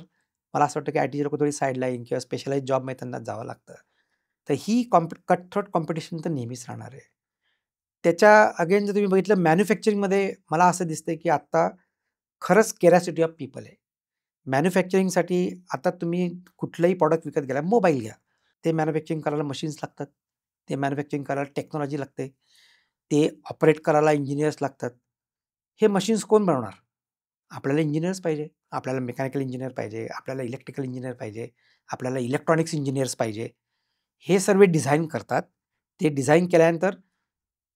मला असं वाटतं, की आय-टीची लोकं थोडी साइडलाईन किंवा स्पेशलाइज्ड जॉबमध्ये त्यांना जावं लागतं. तर ही कटथ्रोट कॉम्पिटिशन तर नेहमीच राहणार आहे. त्याच्या अगेन जर तुम्ही बघितलं मॅन्युफॅक्चरिंगमध्ये मला असं दिसतंय, की आता खरंच स्कॅरसिटी ऑफ पीपल आहे. मॅन्युफॅक्चरिंगसाठी आता तुम्ही कुठलंही प्रॉडक्ट विकत घ्या, मोबाईल घ्या. ते मॅन्युफॅक्चरिंग करायला मशीन्स लागतात. ते मॅन्युफॅक्चरिंग करायला टेक्नॉलॉजी लागते. ते ऑपरेट करायला इंजिनिअर्स लागतात. हे मशीन्स कोण बनवणार? आपल्याला इंजिनिअर्स पाहिजे. आपल्याला मेकॅनिकल इंजिनिअर पाहिजे. आपल्याला इलेक्ट्रिकल इंजिनिअर पाहिजे. आपल्याला इलेक्ट्रॉनिक्स इंजिनिअर्स पाहिजे. हे सर्व डिझाइन करतात. ते डिझाइन केल्यानंतर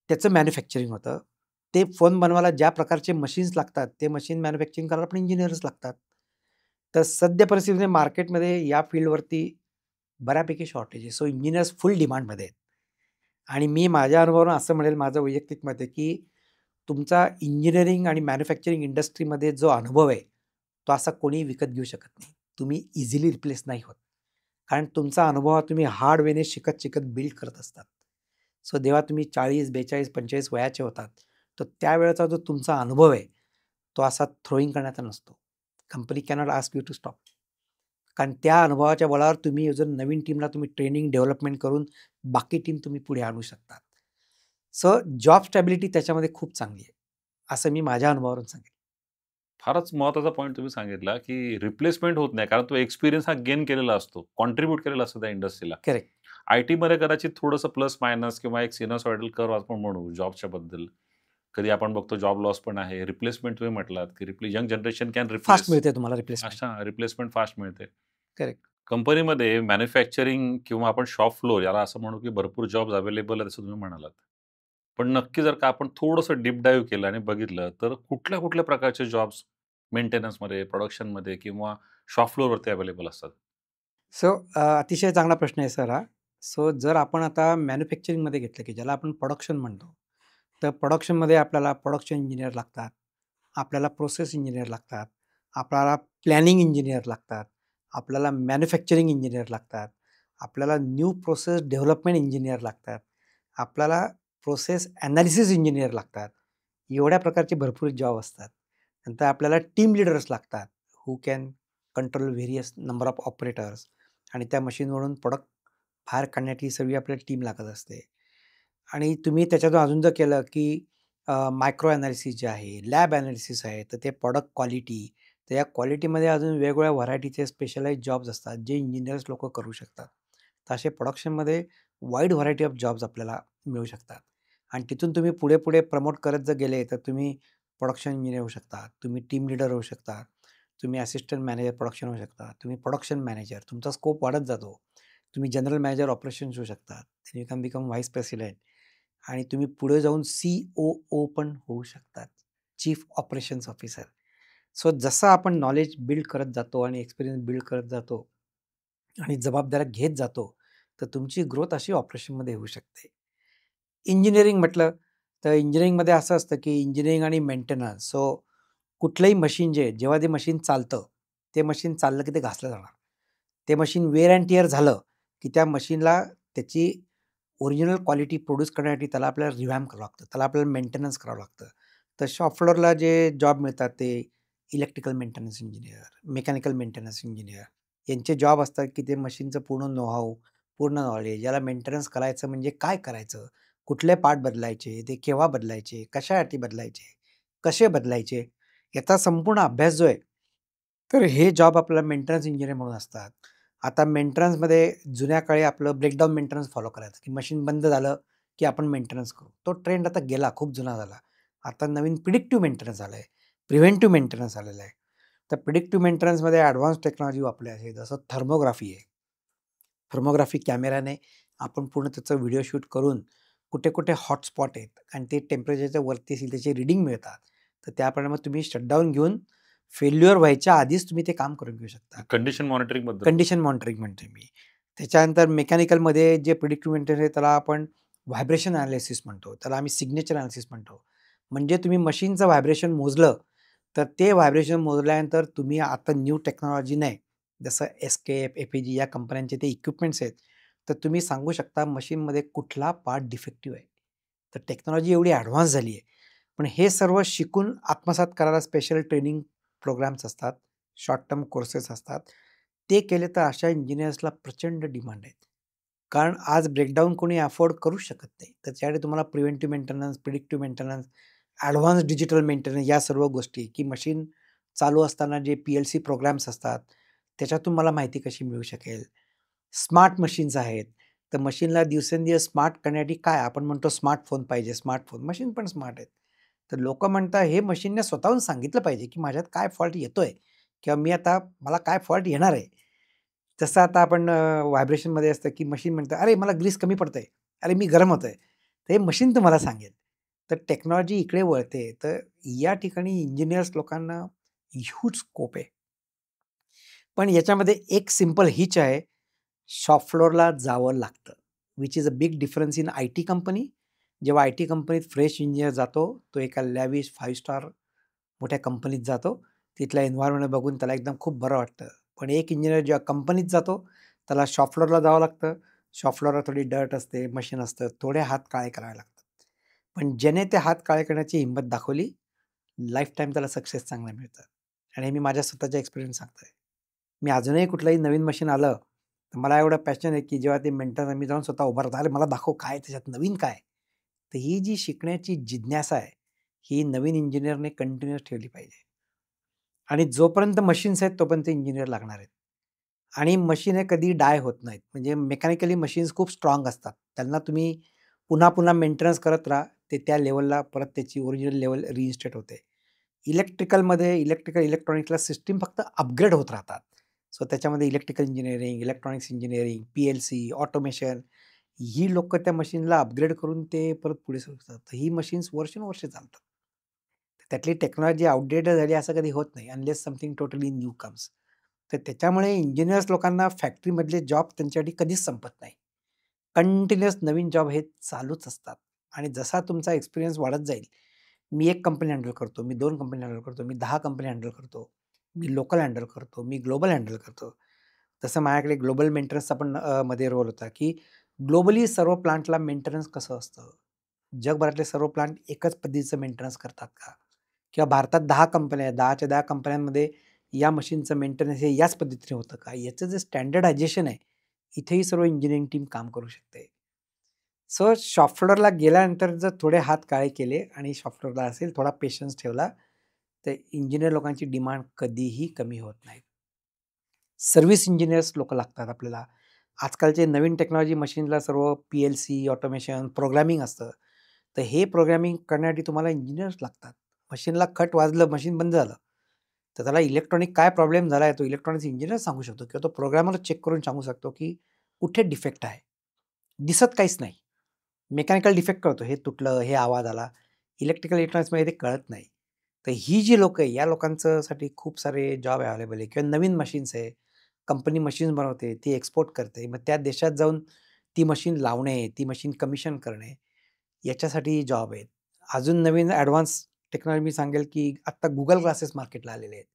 त्याचं मॅन्युफॅक्चरिंग होतं. ते फोन बनवायला ज्या प्रकारचे मशीन्स लागतात, ते मशीन मॅन्युफॅक्चरिंग करायला पण इंजिनिअर्स लागतात. तर सद्य परिस्थितीमध्ये मार्केटमध्ये या फील्डवरती बऱ्यापैकी शॉर्टेज आहे. सो इंजिनिअर्स फुल डिमांडमध्ये आहेत. आणि मी माझ्या अनुभवावरून असं म्हणेल, माझं वैयक्तिक मत आहे, की तुमचा इंजिनिअरिंग आणि मॅन्युफॅक्चरिंग इंडस्ट्रीमध्ये जो अनुभव आहे, तो असा कोणीही विकत घेऊ शकत नाही. तुम्ही इझिली रिप्लेस नाही होत. कारण तुमचा अनुभव हा तुम्ही हार्ड वेने शिकत-शिकत बिल्ड करत असतात. सो जेव्हा तुम्ही 40, 42, 45 वयाचे होतात, तर त्यावेळेचा जो तुमचा अनुभव आहे, तो असा थ्रोइंग करण्याचा नसतो. Company cannot ask you to stop. कारण त्या अनुभवाच्या बळावर तुम्ही अजून नवीन टीमला तुम्ही ट्रेनिंग, डेव्हलपमेंट करून बाकी टीम तुम्ही पुढे आणू शकतात. सो जॉब स्टॅबिलिटी त्याच्यामध्ये खूप चांगली आहे. असं मी माझ्या अनुभवावरून सांगेन. फारच महत्त्वाचा पॉइंट तुम्ही सांगितला, की रिप्लेसमेंट होत नाही. कारण तो एक्सपिरियन्स हा गेन केलेला असतो. कॉन्ट्रिब्यूट केलेला असतो त्या इंडस्ट्रीला. करेक्ट. आय-टीमध्ये कदाचित थोडंसं प्लस मायनस किंवा एक सिनोसॉइडल कर्व्ह आपण म्हणू जॉबच्या बद्दल. कधी आपण बघतो जॉब लॉस पण आहे. रिप्लेसमेंट तुम्ही म्हटलात, की young generation can fast replace. मिळते तुम्हाला रिप्लेसमेंट. अच्छा, रिप्लेसमेंट फास्ट मिळते. करेक्ट. कंपनीमध्ये मॅन्युफॅक्चरिंग किंवा आपण शॉप फ्लोर याला असं म्हणू, की भरपूर जॉब्स अवेलेबल आहेत असं तुम्ही म्हणालात. पण नक्की जर का आपण थोडंसं डीप डाइव्ह केलं आणि बघितलं, तर कुठल्या-कुठल्या प्रकारचे जॉब्स मेंटेनन्समध्ये, प्रोडक्शनमध्ये किंवा शॉप फ्लोअरवरती अवेलेबल असतात? सो अतिशय चांगला प्रश्न आहे सर हा. सो जर आपण आता मॅन्युफॅक्चरिंगमध्ये घेतलं, की ज्याला आपण प्रोडक्शन म्हणतो. तर प्रोडक्शनमध्ये आपल्याला प्रोडक्शन इंजिनिअर लागतात. आपल्याला प्रोसेस इंजिनिअर लागतात. आपल्याला प्लॅनिंग इंजिनिअर लागतात. आपल्याला मॅन्युफॅक्चरिंग इंजिनिअर लागतात. आपल्याला न्यू प्रोसेस डेव्हलपमेंट इंजिनिअर लागतात. आपल्याला प्रोसेस एनालिसिस इंजिनिअर लागतात. एवढ्या प्रकारचे भरपूर जॉब असतात. नंतर आपल्याला टीम लीडर्स लागतात. Who can control various number of operators आणि त्या मशीनवरून प्रॉडक्ट बाहेर काढण्याची सगळी आपल्याला टीम लागत असते. आणि तुम्ही त्याच्यातून अजून जर केलं, की मायक्रो एनालिसिस जे आहे, लॅब एनालिसिस आहे, तर ते प्रॉडक्ट क्वालिटी, तर या क्वालिटीमध्ये अजून वेगवेगळ्या व्हरायटीचे स्पेशलाइज्ड जॉब्स असतात, जे इंजिनिअर्स लोकं करू शकतात. तर असे प्रोडक्शनमध्ये वाईड व्हरायटी ऑफ जॉब्स आपल्याला मिळू शकतात. आणि तिथून तुम्ही पुढे-पुढे प्रमोट करत जर गेले, तर तुम्ही प्रोडक्शन इंजिनिअर होऊ शकता, तुम्ही टीम लीडर होऊ शकता, तुम्ही असिस्टंट मॅनेजर प्रोडक्शन होऊ शकता, तुम्ही प्रोडक्शन मॅनेजर, तुमचा स्कोप वाढत जातो. तुम्ही जनरल मॅनेजर ऑपरेशन्स होऊ शकता. You can become vice president आणि तुम्ही पुढे जाऊन सी-ओ-ओ पण होऊ शकतात. Chief operations officer. सो जसं आपण नॉलेज बिल्ड करत जातो आणि एक्सपिरियन्स बिल्ड करत जातो आणि जबाबदाऱ्या घेत जातो, तर तुमची ग्रोथ अशी ऑपरेशनमध्ये होऊ शकते. इंजिनिअरिंग म्हटलं, तर इंजिनिअरिंगमध्ये असं असतं, की इंजिनिअरिंग आणि मेंटेनन्स. सो कुठलंही मशीन जे आहे, जेव्हा ते मशीन चालतं, ते मशीन चाललं की ते घासलं जाणार. ते मशीन वेअर अँड टिअर झालं, की त्या मशीनला त्याची ओरिजिनल क्वालिटी प्रोड्यूस करण्यासाठी त्याला आपल्याला रिव्हॅम्प करावं लागतं. त्याला आपल्याला मेंटेनन्स करावं लागतं. तर शॉप फ्लोअरला जे जॉब मिळतात ते electrical maintenance engineer, mechanical maintenance engineer यांचे जॉब असतात, की ते मशीनचं पूर्ण नो पूर्ण नॉलेज, याला मेंटेनन्स करायचं म्हणजे काय करायचं? कुठले पार्ट बदलायचे? ते केव्हा बदलायचे? कशासाठी बदलायचे? कसे बदलायचे? याचा संपूर्ण अभ्यास जो आहे, तर हे जॉब आपल्याला मेंटेनन्स इंजिनिअर म्हणून असतात. आता मेंटेनन्समध्ये जुन्या काळी आपलं ब्रेकडाउन मेंटेनन्स फॉलो करायचं, की मशीन बंद झालं, की आपण मेंटेनन्स करू. तो ट्रेंड आता गेला, खूप जुना झाला. आता नवीन प्रिडिक्टिव्ह मेंटेनन्स झालं आहे, प्रिव्हेंटिव्ह मेंटेनन्स आलेलं आहे. तर प्रिडिक्टिव्ह मेंटेनन्समध्ये ॲडव्हान्स टेक्नॉलॉजी वापरली आहे, जसं थर्मोग्राफी आहे. थर्मोग्राफी कॅमेराने आपण पूर्ण त्याचं व्हिडिओ शूट करून कुठे कुठे हॉटस्पॉट आहेत आणि ते टेम्परेचरच्या वरती असेल त्याचे रिडिंग मिळतात. तर त्याप्रमाणे मग तुम्ही शटडाऊन घेऊन फेल्युअर व्हायच्या आधीच तुम्ही ते काम करून घेऊ शकता. कंडिशन मॉनिटरिंग बद्दल कंडिशन मॉनिटरिंग म्हणते मी. त्याच्यानंतर मेकॅनिकलमध्ये जे प्रिडिक्टिव्ह मेंटेनन्स आहे त्याला आपण व्हायब्रेशन ॲनालिसिस म्हणतो. त्याला आम्ही सिग्नेचर ॲनालिसिस म्हणतो. म्हणजे तुम्ही मशीनचं व्हायब्रेशन मोजलं, तर ते व्हायब्रेशन मोजल्यानंतर तुम्ही आता न्यू टेक्नॉलॉजीने जसं एस्केप, एफएजी या कंपन्यांचे ते इक्विपमेंट्स आहेत, तर तुम्ही सांगू शकता मशीनमध्ये कुठला पार्ट डिफेक्टिव्ह आहे. तर टेक्नॉलॉजी एवढी ॲडव्हान्स झाली आहे. पण हे सर्व शिकून आत्मसात करायला स्पेशल ट्रेनिंग प्रोग्राम्स असतात, शॉर्ट टर्म कोर्सेस असतात. ते केले तर अशा इंजिनियर्सला प्रचंड डिमांड आहे. कारण आज ब्रेकडाऊन कोणी अफोर्ड करू शकत नाही. तर त्यासाठी तुम्हाला preventive maintenance, predictive maintenance, advance digital maintenance या सर्व गोष्टी की मशीन चालू असताना जे PLC प्रोग्राम्स असतात, त्याच्यातून मला माहिती कशी मिळू शकेल. स्मार्ट मशीन्स आहेत. तर मशीनला दिवसेंदिवस स्मार्ट करण्यासाठी काय आपण म्हणतो स्मार्टफोन पाहिजे, स्मार्टफोन. मशीन पण स्मार्ट आहेत. तर लोकं म्हणतात हे मशीनने स्वतःहून सांगितलं पाहिजे, की माझ्यात काय फॉल्ट येतोय किंवा मला काय फॉल्ट येणार आहे. जसं आता आपण व्हायब्रेशनमध्ये असतं, की मशीन म्हणतं, "अरे मला ग्रीस कमी पडतंय. अरे मी गरम होतोय." तर हे मशीन तुम्हाला सांगेल. तर टेक्नॉलॉजी इकडे वळते. तर या ठिकाणी इंजिनिअर्स लोकांना ह्यूज स्कोप आहे. पण याच्यामध्ये एक सिंपल हिच आहे. शॉप फ्लोअरला जावं लागतं. Which is a big difference in IT company. जेव्हा IT कंपनीत फ्रेश इंजिनिअर जातो, तो एका लॅविश 5 स्टार मोठ्या कंपनीत जातो. तिथला एन्व्हायर्नमेंट बघून त्याला एकदम खूप बरं वाटतं. पण एक इंजिनिअर जेव्हा कंपनीत जातो, त्याला शॉप फ्लोअरला जावं लागतं. शॉप फ्लोअरला थोडी डर्ट असते, मशीन असतं, थोडे हात काळे करावे लागतात. पण ज्याने ते हात काळे करण्याची हिंमत दाखवली, लाईफटाईम त्याला सक्सेस चांगलं मिळतं. आणि हे मी माझ्या स्वतःच्या एक्सपिरियन्स सांगतोय. मी अजूनही कुठलंही नवीन मशीन आलं, तर मला एवढं पॅशन आहे, की जेव्हा ते मेंटेनन्स मी जाऊन स्वतः उभा राहतो. अरे मला दाखव काय त्याच्यात नवीन काय? तर ही जी शिकण्याची जिज्ञासा आहे, ही नवीन इंजिनिअरने कंटिन्यूअस ठेवली पाहिजे. आणि जोपर्यंत मशीन्स आहेत, तोपर्यंत इंजिनिअर लागणार आहेत. आणि मशीन हे कधी डाय होत नाहीत. म्हणजे मेकॅनिकली मशीन्स खूप स्ट्राँग असतात. त्यांना तुम्ही पुन्हा-पुन्हा मेंटेनन्स करत राहा, ते त्या लेव्हलला परत त्याची ओरिजिनल लेव्हल रिइन्स्टेट होते. इलेक्ट्रॉनिक्सला सिस्टम फक्त अपग्रेड होत राहतात. सो त्याच्यामध्ये electrical engineering, electronics engineering, PLC, automation ही लोकं त्या मशीनला अपग्रेड करून ते परत पुढे सरकतात. तर ही मशीन्स वर्षानुवर्षे चालतात. त्यातली टेक्नॉलॉजी आउटडेटेड झाली असं कधी होत नाही unless something totally new comes. तर त्याच्यामुळे इंजिनिअर्स लोकांना फॅक्टरीमधले जॉब त्यांच्यासाठी कधीच संपत नाही. कंटिन्युअस नवीन जॉब हे चालूच असतात आणि जसा तुमचा एक्सपिरियन्स वाढत जाईल, मी 1 कंपनी हँडल करतो, मी 2 कंपनी हँडल करतो, मी 10 कंपनी हँडल करतो, मी लोकल हँडल करतो, मी ग्लोबल हँडल करतो. तसं माझ्याकडे ग्लोबल मेंटेनन्सचा पण मध्ये रोल होता, की ग्लोबली सर्व प्लांटला मेंटेनन्स कसं असतं? जगभरातले सर्व प्लांट एकच पद्धतीचं मेंटेनन्स करतात का? किंवा भारतात 10 कंपन्या आहेत, 10च्या 10 कंपन्यांमध्ये या मशीनचं मेंटेनन्स हे याच पद्धतीने होतं का? याचं जे स्टँडर्डायझेशन आहे, इथेही सर्व इंजिनिअरिंग टीम काम करू शकते. सो शॉप फ्लोअरला गेल्यानंतर जर थोडे हात काळे केले आणि शॉप फ्लोअरला असेल, थोडा पेशन्स ठेवला, तर इंजिनिअर लोकांची डिमांड कधीही कमी होत नाही. सर्व्हिस इंजिनिअर्स लोकं लागतात आपल्याला. आजकालचे नवीन टेक्नॉलॉजी मशीनला सर्व PLC, ऑटोमेशन, प्रोग्रामिंग असतं. तर हे प्रोग्रामिंग करण्यासाठी तुम्हाला इंजिनिअर्स लागतात. मशीनला खट वाजलं, मशीन बंद झालं. तर त्याला इलेक्ट्रॉनिक काय प्रॉब्लेम झाला आहे, तो इलेक्ट्रॉनिक्स इंजिनिअर सांगू शकतो किंवा तो प्रोग्रामर चेक करून सांगू शकतो, की कुठे डिफेक्ट आहे. दिसत काहीच नाही. मेकॅनिकल डिफेक्ट कळतो, हे तुटलं, हे आवाज आला. इलेक्ट्रिकल इलेक्ट्रॉनिक्समध्ये ते कळत नाही. तर ही जी लोकं आहे, या लोकांसाठी खूप सारे जॉब अवेलेबल आहे किंवा नवीन मशीन्स आहे. कंपनी मशीन्स बनवते, ती एक्सपोर्ट करते. मग त्या देशात जाऊन ती मशीन लावणे, ती मशीन कमिशन करणे, याच्यासाठी जॉब आहेत. अजून नवीन ॲडव्हान्स टेक्नॉलॉजी मी सांगेल, की आत्ता Google ग्लासेस मार्केटला आलेले आहेत.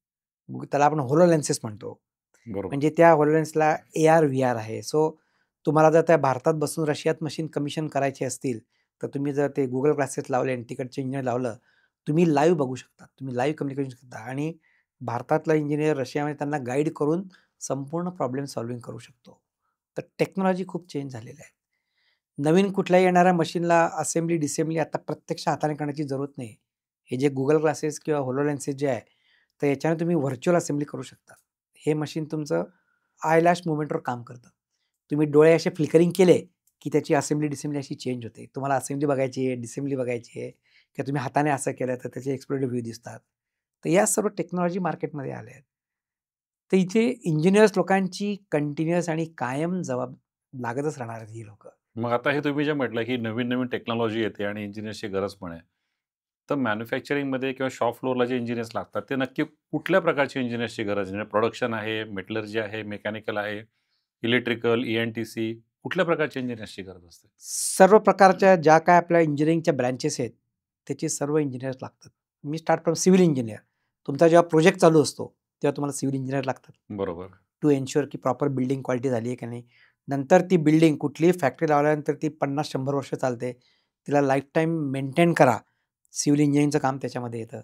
त्याला आपण HoloLenses म्हणतो. बरोबर. म्हणजे त्या HoloLensला AR, VR आहे. सो तुम्हाला जर त्या भारतात बसून रशियात मशीन कमिशन करायची असतील, तर तुम्ही जर ते Google ग्लासेस लावले आणि तिकडचे इंजिनिअर लावलं, तुम्ही लाईव्ह बघू शकता. तुम्ही लाईव्ह कम्युनिकेशन शकता आणि भारतातला इंजिनिअर रशियामध्ये त्यांना गाईड करून संपूर्ण प्रॉब्लेम सॉल्व्हिंग करू शकतो. तर टेक्नॉलॉजी खूप चेंज झालेली आहे. नवीन कुठल्याही येणाऱ्या मशीनला असेंबली, डिसेंबली आता प्रत्यक्ष हाताने करण्याची जरूरत नाही. हे जे Google ग्लासेस किंवा HoloLenses जे आहे, तर याच्याने तुम्ही व्हर्चुअल असेंबली करू शकता. हे मशीन तुमचं आयलॅश मूव्हमेंटवर काम करतं. तुम्ही डोळे असे फ्लिकरिंग केले, की त्याची असेंब्ली डिसेंबली अशी चेंज होते. तुम्हाला असेंब्ली बघायची आहे, डिसेंबली बघायची आहे किंवा तुम्ही हाताने असं केलं तर त्याचे एक्सप्लोरेटिव्ह व्ह्यू दिसतात. तर या सर्व टेक्नॉलॉजी मार्केटमध्ये आल्या आहेत. तर इथे इंजिनिअर्स लोकांची कंटिन्युअस आणि कायम लागतच राहणार आहेत ही लोकं. मग आता हे तुम्ही जे म्हटलं, की नवीन-नवीन टेक्नॉलॉजी येते आणि इंजिनिअर्सची गरज पण आहे. तर मॅन्युफॅक्चरिंगमध्ये किंवा शॉप फ्लोअरला जे इंजिनिअर्स लागतात, ते नक्की कुठल्या प्रकारचे इंजिनिअर्सची गरज आहे? म्हणजे प्रोडक्शन आहे, मेटलर्जी आहे, मेकॅनिकल आहे, इलेक्ट्रिकल, ई-एन-टी-सी कुठल्या प्रकारच्या इंजिनिअर्सची गरज असते? सर्व प्रकारच्या ज्या काय आपल्या इंजिनिअरिंगच्या ब्रँचेस आहेत, त्याचे सर्व इंजिनिअर्स लागतात. मी स्टार्ट फ्रॉम सिव्हिल इंजिनिअर. तुमचा जेव्हा प्रोजेक्ट चालू असतो, तेव्हा तुम्हाला सिव्हिल इंजिनिअर लागतात. बरोबर. टू एन्शुअर की प्रॉपर बिल्डिंग क्वालिटी झाली आहे की नाही. नंतर ती बिल्डिंग कुठलीही फॅक्टरी लावल्यानंतर ती 50-100 वर्ष चालते. तिला लाईफटाईम मेंटेन करा. सिव्हिल इंजिनिअरिंगचं काम त्याच्यामध्ये येतं.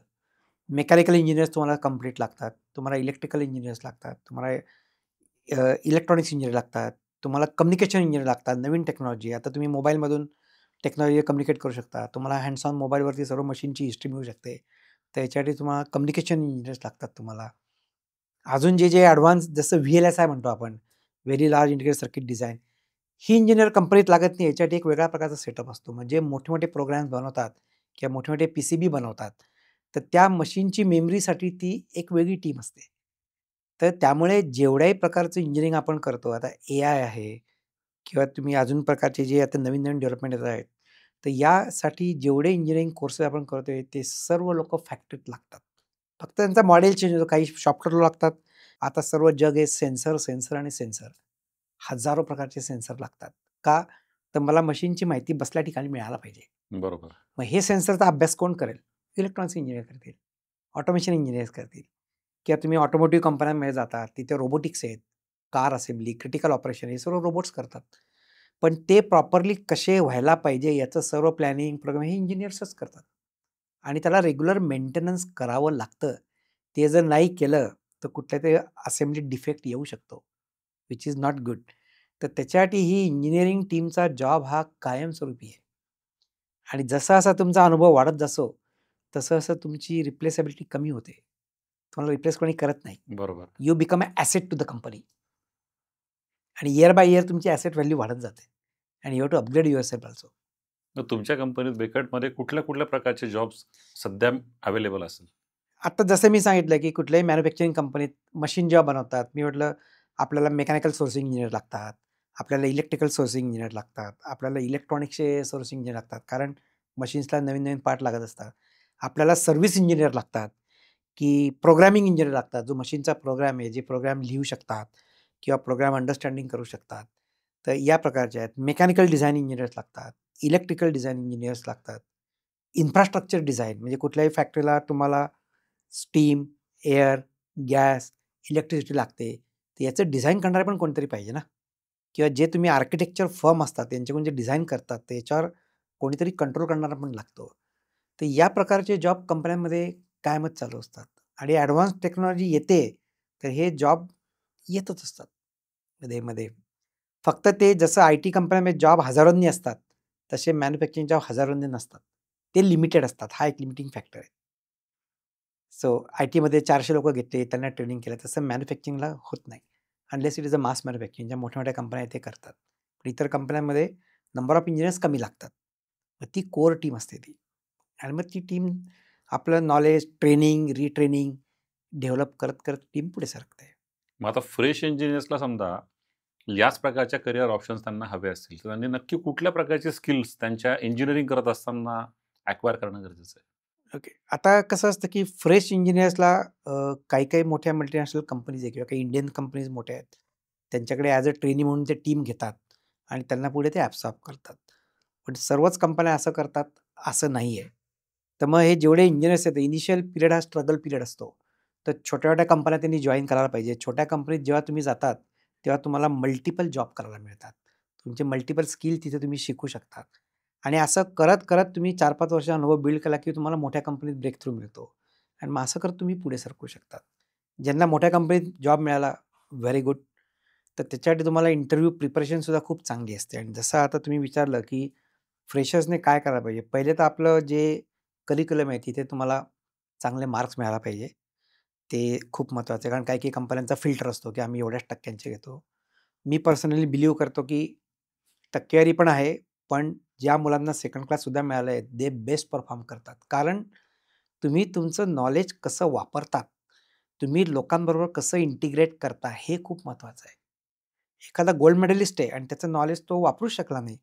मेकॅनिकल इंजिनिअर्स तुम्हाला कंप्लीट लागतात. तुम्हाला इलेक्ट्रिकल इंजिनिअर्स लागतात. तुम्हाला इलेक्ट्रॉनिक्स इंजिनिअर लागतात. तुम्हाला कम्युनिकेशन इंजिनिअर लागतात. नवीन टेक्नॉलॉजी आता तुम्ही मोबाईलमधून टेक्नॉलॉजी कम्युनिकेट करू शकता. तुम्हाला हँड्स ऑन मोबाईलवरती सर्व मशीनची हिस्ट्री मिळू शकते. तर याच्यासाठी तुम्हाला कम्युनिकेशन इंजिनिअर्स लागतात तुम्हाला. अजून जे ॲडव्हान्स जसं VLSI म्हणतो आपण, very large integrated circuit design. ही इंजिनिअर कंपनीत लागत नाही. याच्यासाठी एक वेगळ्या प्रकारचा सेटअप असतो. म्हणजे मोठे-मोठे प्रोग्राम्स बनवतात किंवा मोठे-मोठे PCB बनवतात. तर त्या मशीनची मेमरीसाठी ती एक वेगळी टीम असते. तर त्यामुळे जेवढ्याही प्रकारचं इंजिनिअरिंग आपण करतो, आता AI आहे किंवा तुम्ही अजून प्रकारचे जे आता नवीन-नवीन डेव्हलपमेंट येत आहेत. तर यासाठी जेवढे इंजिनिअरिंग कोर्सेस आपण करतोय, ते सर्व लोकं फॅक्टरीत लागतात. फक्त त्यांचा मॉडेल चेंज होतो. काही सॉफ्टवेअरला लागतात. आता सर्व जग आहे सेन्सर, सेन्सर आणि सेन्सर. हजारो प्रकारचे सेन्सर लागतात. का? तर मला मशीनची माहिती बसल्या ठिकाणी मिळायला पाहिजे. बरोबर. मग हे सेन्सरचा अभ्यास कोण करेल? इलेक्ट्रॉनिक्स इंजिनिअर करतील, ऑटोमेशन इंजिनिअर्स करतील किंवा तुम्ही ऑटोमोटिव्ह कंपन्यांमध्ये जाता, तिथे रोबोटिक्स आहेत, कार असेंब्ली, क्रिटिकल ऑपरेशन हे सर्व रोबोट्स करतात. पण ते प्रॉपरली कसे व्हायला पाहिजे याचं सर्व प्लॅनिंग, प्रोग्राम हे इंजिनिअर्सच करतात. आणि त्याला रेग्युलर मेंटेनन्स करावं लागतं. ते जर नाही केलं, तर कुठल्यातरी असेंब्लीत डिफेक्ट येऊ शकतो, व्हिच इज नॉट गुड. तर त्याच्यासाठी ही इंजिनिअरिंग टीमचा जॉब हा कायमस्वरूपी आहे. आणि जसा तुमचा अनुभव वाढत जातो, तसं तुमची रिप्लेसेबिलिटी कमी होते. तुम्हाला रिप्लेस कोणी करत नाही. बरोबर. You become a asset to the company. आणि इयर बाय इयर तुमची ॲसेट व्हॅल्यू वाढत जाते. आणि you have to upgrade yourself also. तर तुमच्या कंपनीत बेकटमध्ये कुठल्या-कुठल्या प्रकारचे जॉब्स सध्या अवेलेबल असेल? आता जसं मी सांगितलं, की कुठल्याही मॅन्युफॅक्चरिंग कंपनीत मशीन जेव्हा बनवतात, मी म्हटलं आपल्याला मेकॅनिकल सोर्सिंग इंजिनिअर लागतात, आपल्याला इलेक्ट्रिकल सोर्सिंग इंजिनिअर लागतात, आपल्याला इलेक्ट्रॉनिक्सचे सोर्सिंग इंजिनिअर लागतात. कारण मशीन्सला नवीन-नवीन पार्ट लागत असतात. आपल्याला सर्व्हिस इंजिनिअर लागतात, की प्रोग्रामिंग इंजिनिअर लागतात. जो मशीनचा प्रोग्राम आहे, जे प्रोग्राम लिहू शकतात किंवा प्रोग्राम अंडरस्टँडिंग करू शकतात. तर या प्रकारचे आहेत. मेकॅनिकल डिझाइन इंजिनिअर्स लागतात, इलेक्ट्रिकल डिझाइन इंजिनिअर्स लागतात. इन्फ्रास्ट्रक्चर डिझाइन म्हणजे कुठल्याही फॅक्टरीला तुम्हाला स्टीम, एअर, गॅस, इलेक्ट्रिसिटी लागते. तर याचं डिझाइन करणारे पण कोणीतरी पाहिजे ना किंवा जे तुम्ही आर्किटेक्चर फर्म असतात त्यांच्याकडून जे डिझाइन करतात त्याच्यावर कोणीतरी कंट्रोल करणारा पण लागतो. तर या प्रकारचे जॉब कंपन्यांमध्ये कायमच चालू असतात आणि ॲडव्हान्स टेक्नॉलॉजी येते, तर हे जॉब येतच असतात मध्ये-मध्ये. फक्त ते जसं IT कंपन्यांमध्ये जॉब हजारोंनी असतात, तसे मॅन्युफॅक्चरिंग जॉब हजारोंनी नसतात. ते लिमिटेड असतात. हा एक लिमिटिंग फॅक्टर आहे. सो IT मध्ये 400 लोकं घेतले, त्यांना ट्रेनिंग केलं. तसं मॅन्युफॅक्चरिंगला होत नाही. Unless it is a mass manufacturing. ज्या मोठ्या-मोठ्या कंपन्या आहेत ते करतात. पण इतर कंपन्यांमध्ये नंबर ऑफ इंजिनिअर्स कमी लागतात. मग ती कोर टीम असते ती. आणि मग ती टीम आपलं नॉलेज, ट्रेनिंग, रिट्रेनिंग डेव्हलप करत-करत टीम पुढे सरकते. मग आता फ्रेश इंजिनिअर्सला समजा याच प्रकारच्या करियर ऑप्शन्स त्यांना हवे असतील, तर त्यांनी नक्की कुठल्या प्रकारचे स्किल्स त्यांच्या इंजिनिअरिंग करत असताना अॅक्वायर करणं गरजेचं आहे? ओके. आता कसं असतं, की फ्रेश इंजिनिअर्सला काही-काही मोठ्या मल्टिनॅशनल कंपनीज आहे किंवा काही इंडियन कंपनीज मोठ्या आहेत. त्यांच्याकडे ॲज अ ट्रेनी म्हणून ते टीम घेतात आणि त्यांना पुढे ते ॲब्सॉर्ब करतात. पण सर्वच कंपन्या असं करतात, असं नाही आहे. तर मग हे जेवढे इंजिनिअर्स आहेत, इनिशियल पिरियड हा स्ट्रगल पिरियड असतो. तर छोट्या-छोट्या कंपन्या त्यांनी जॉइन करायला पाहिजे. छोट्या कंपनीत जेव्हा तुम्ही जातात, तेव्हा तुम्हाला मल्टिपल जॉब करायला मिळतात. तुमचे मल्टिपल स्किल तिथे तुम्ही शिकू शकता. आणि असं करत-करत तुम्ही 4-5 वर्ष अनुभव बिल्ड केला, की तुम्हाला मोठ्या कंपनीत ब्रेक थ्रू मिळतो. आणि मग असं करत तुम्ही पुढे सरकू शकता. ज्यांना मोठ्या कंपनीत जॉब मिळाला, व्हेरी गुड. तर त्याच्यासाठी तुम्हाला इंटरव्ह्यू प्रिपरेशनसुद्धा खूप चांगली असते. आणि जसं आता तुम्ही विचारलं, की फ्रेशर्सने काय करायला पाहिजे? पहिले तर आपलं जे करिक्युलम आहे, तिथे तुम्हाला चांगले मार्क्स मिळायला पाहिजे. ते खूप महत्त्वाचं आहे. कारण काही-काही कंपन्यांचा फिल्टर असतो, की आम्ही एवढ्याच टक्क्यांचे घेतो. मी पर्सनली बिलीव्ह करतो, की टक्केवारी पण आहे, पण ज्या मुलांना सेकंड क्लास सुद्धा मिळालं आहे, ते बेस्ट परफॉर्म करतात. कारण तुम्ही तुमचं नॉलेज कसं वापरतात, तुम्ही लोकांबरोबर कसं इंटिग्रेट करता, हे खूप महत्त्वाचं आहे. एखादा गोल्ड मेडलिस्ट आहे आणि त्याचं नॉलेज तो वापरूच शकला नाही,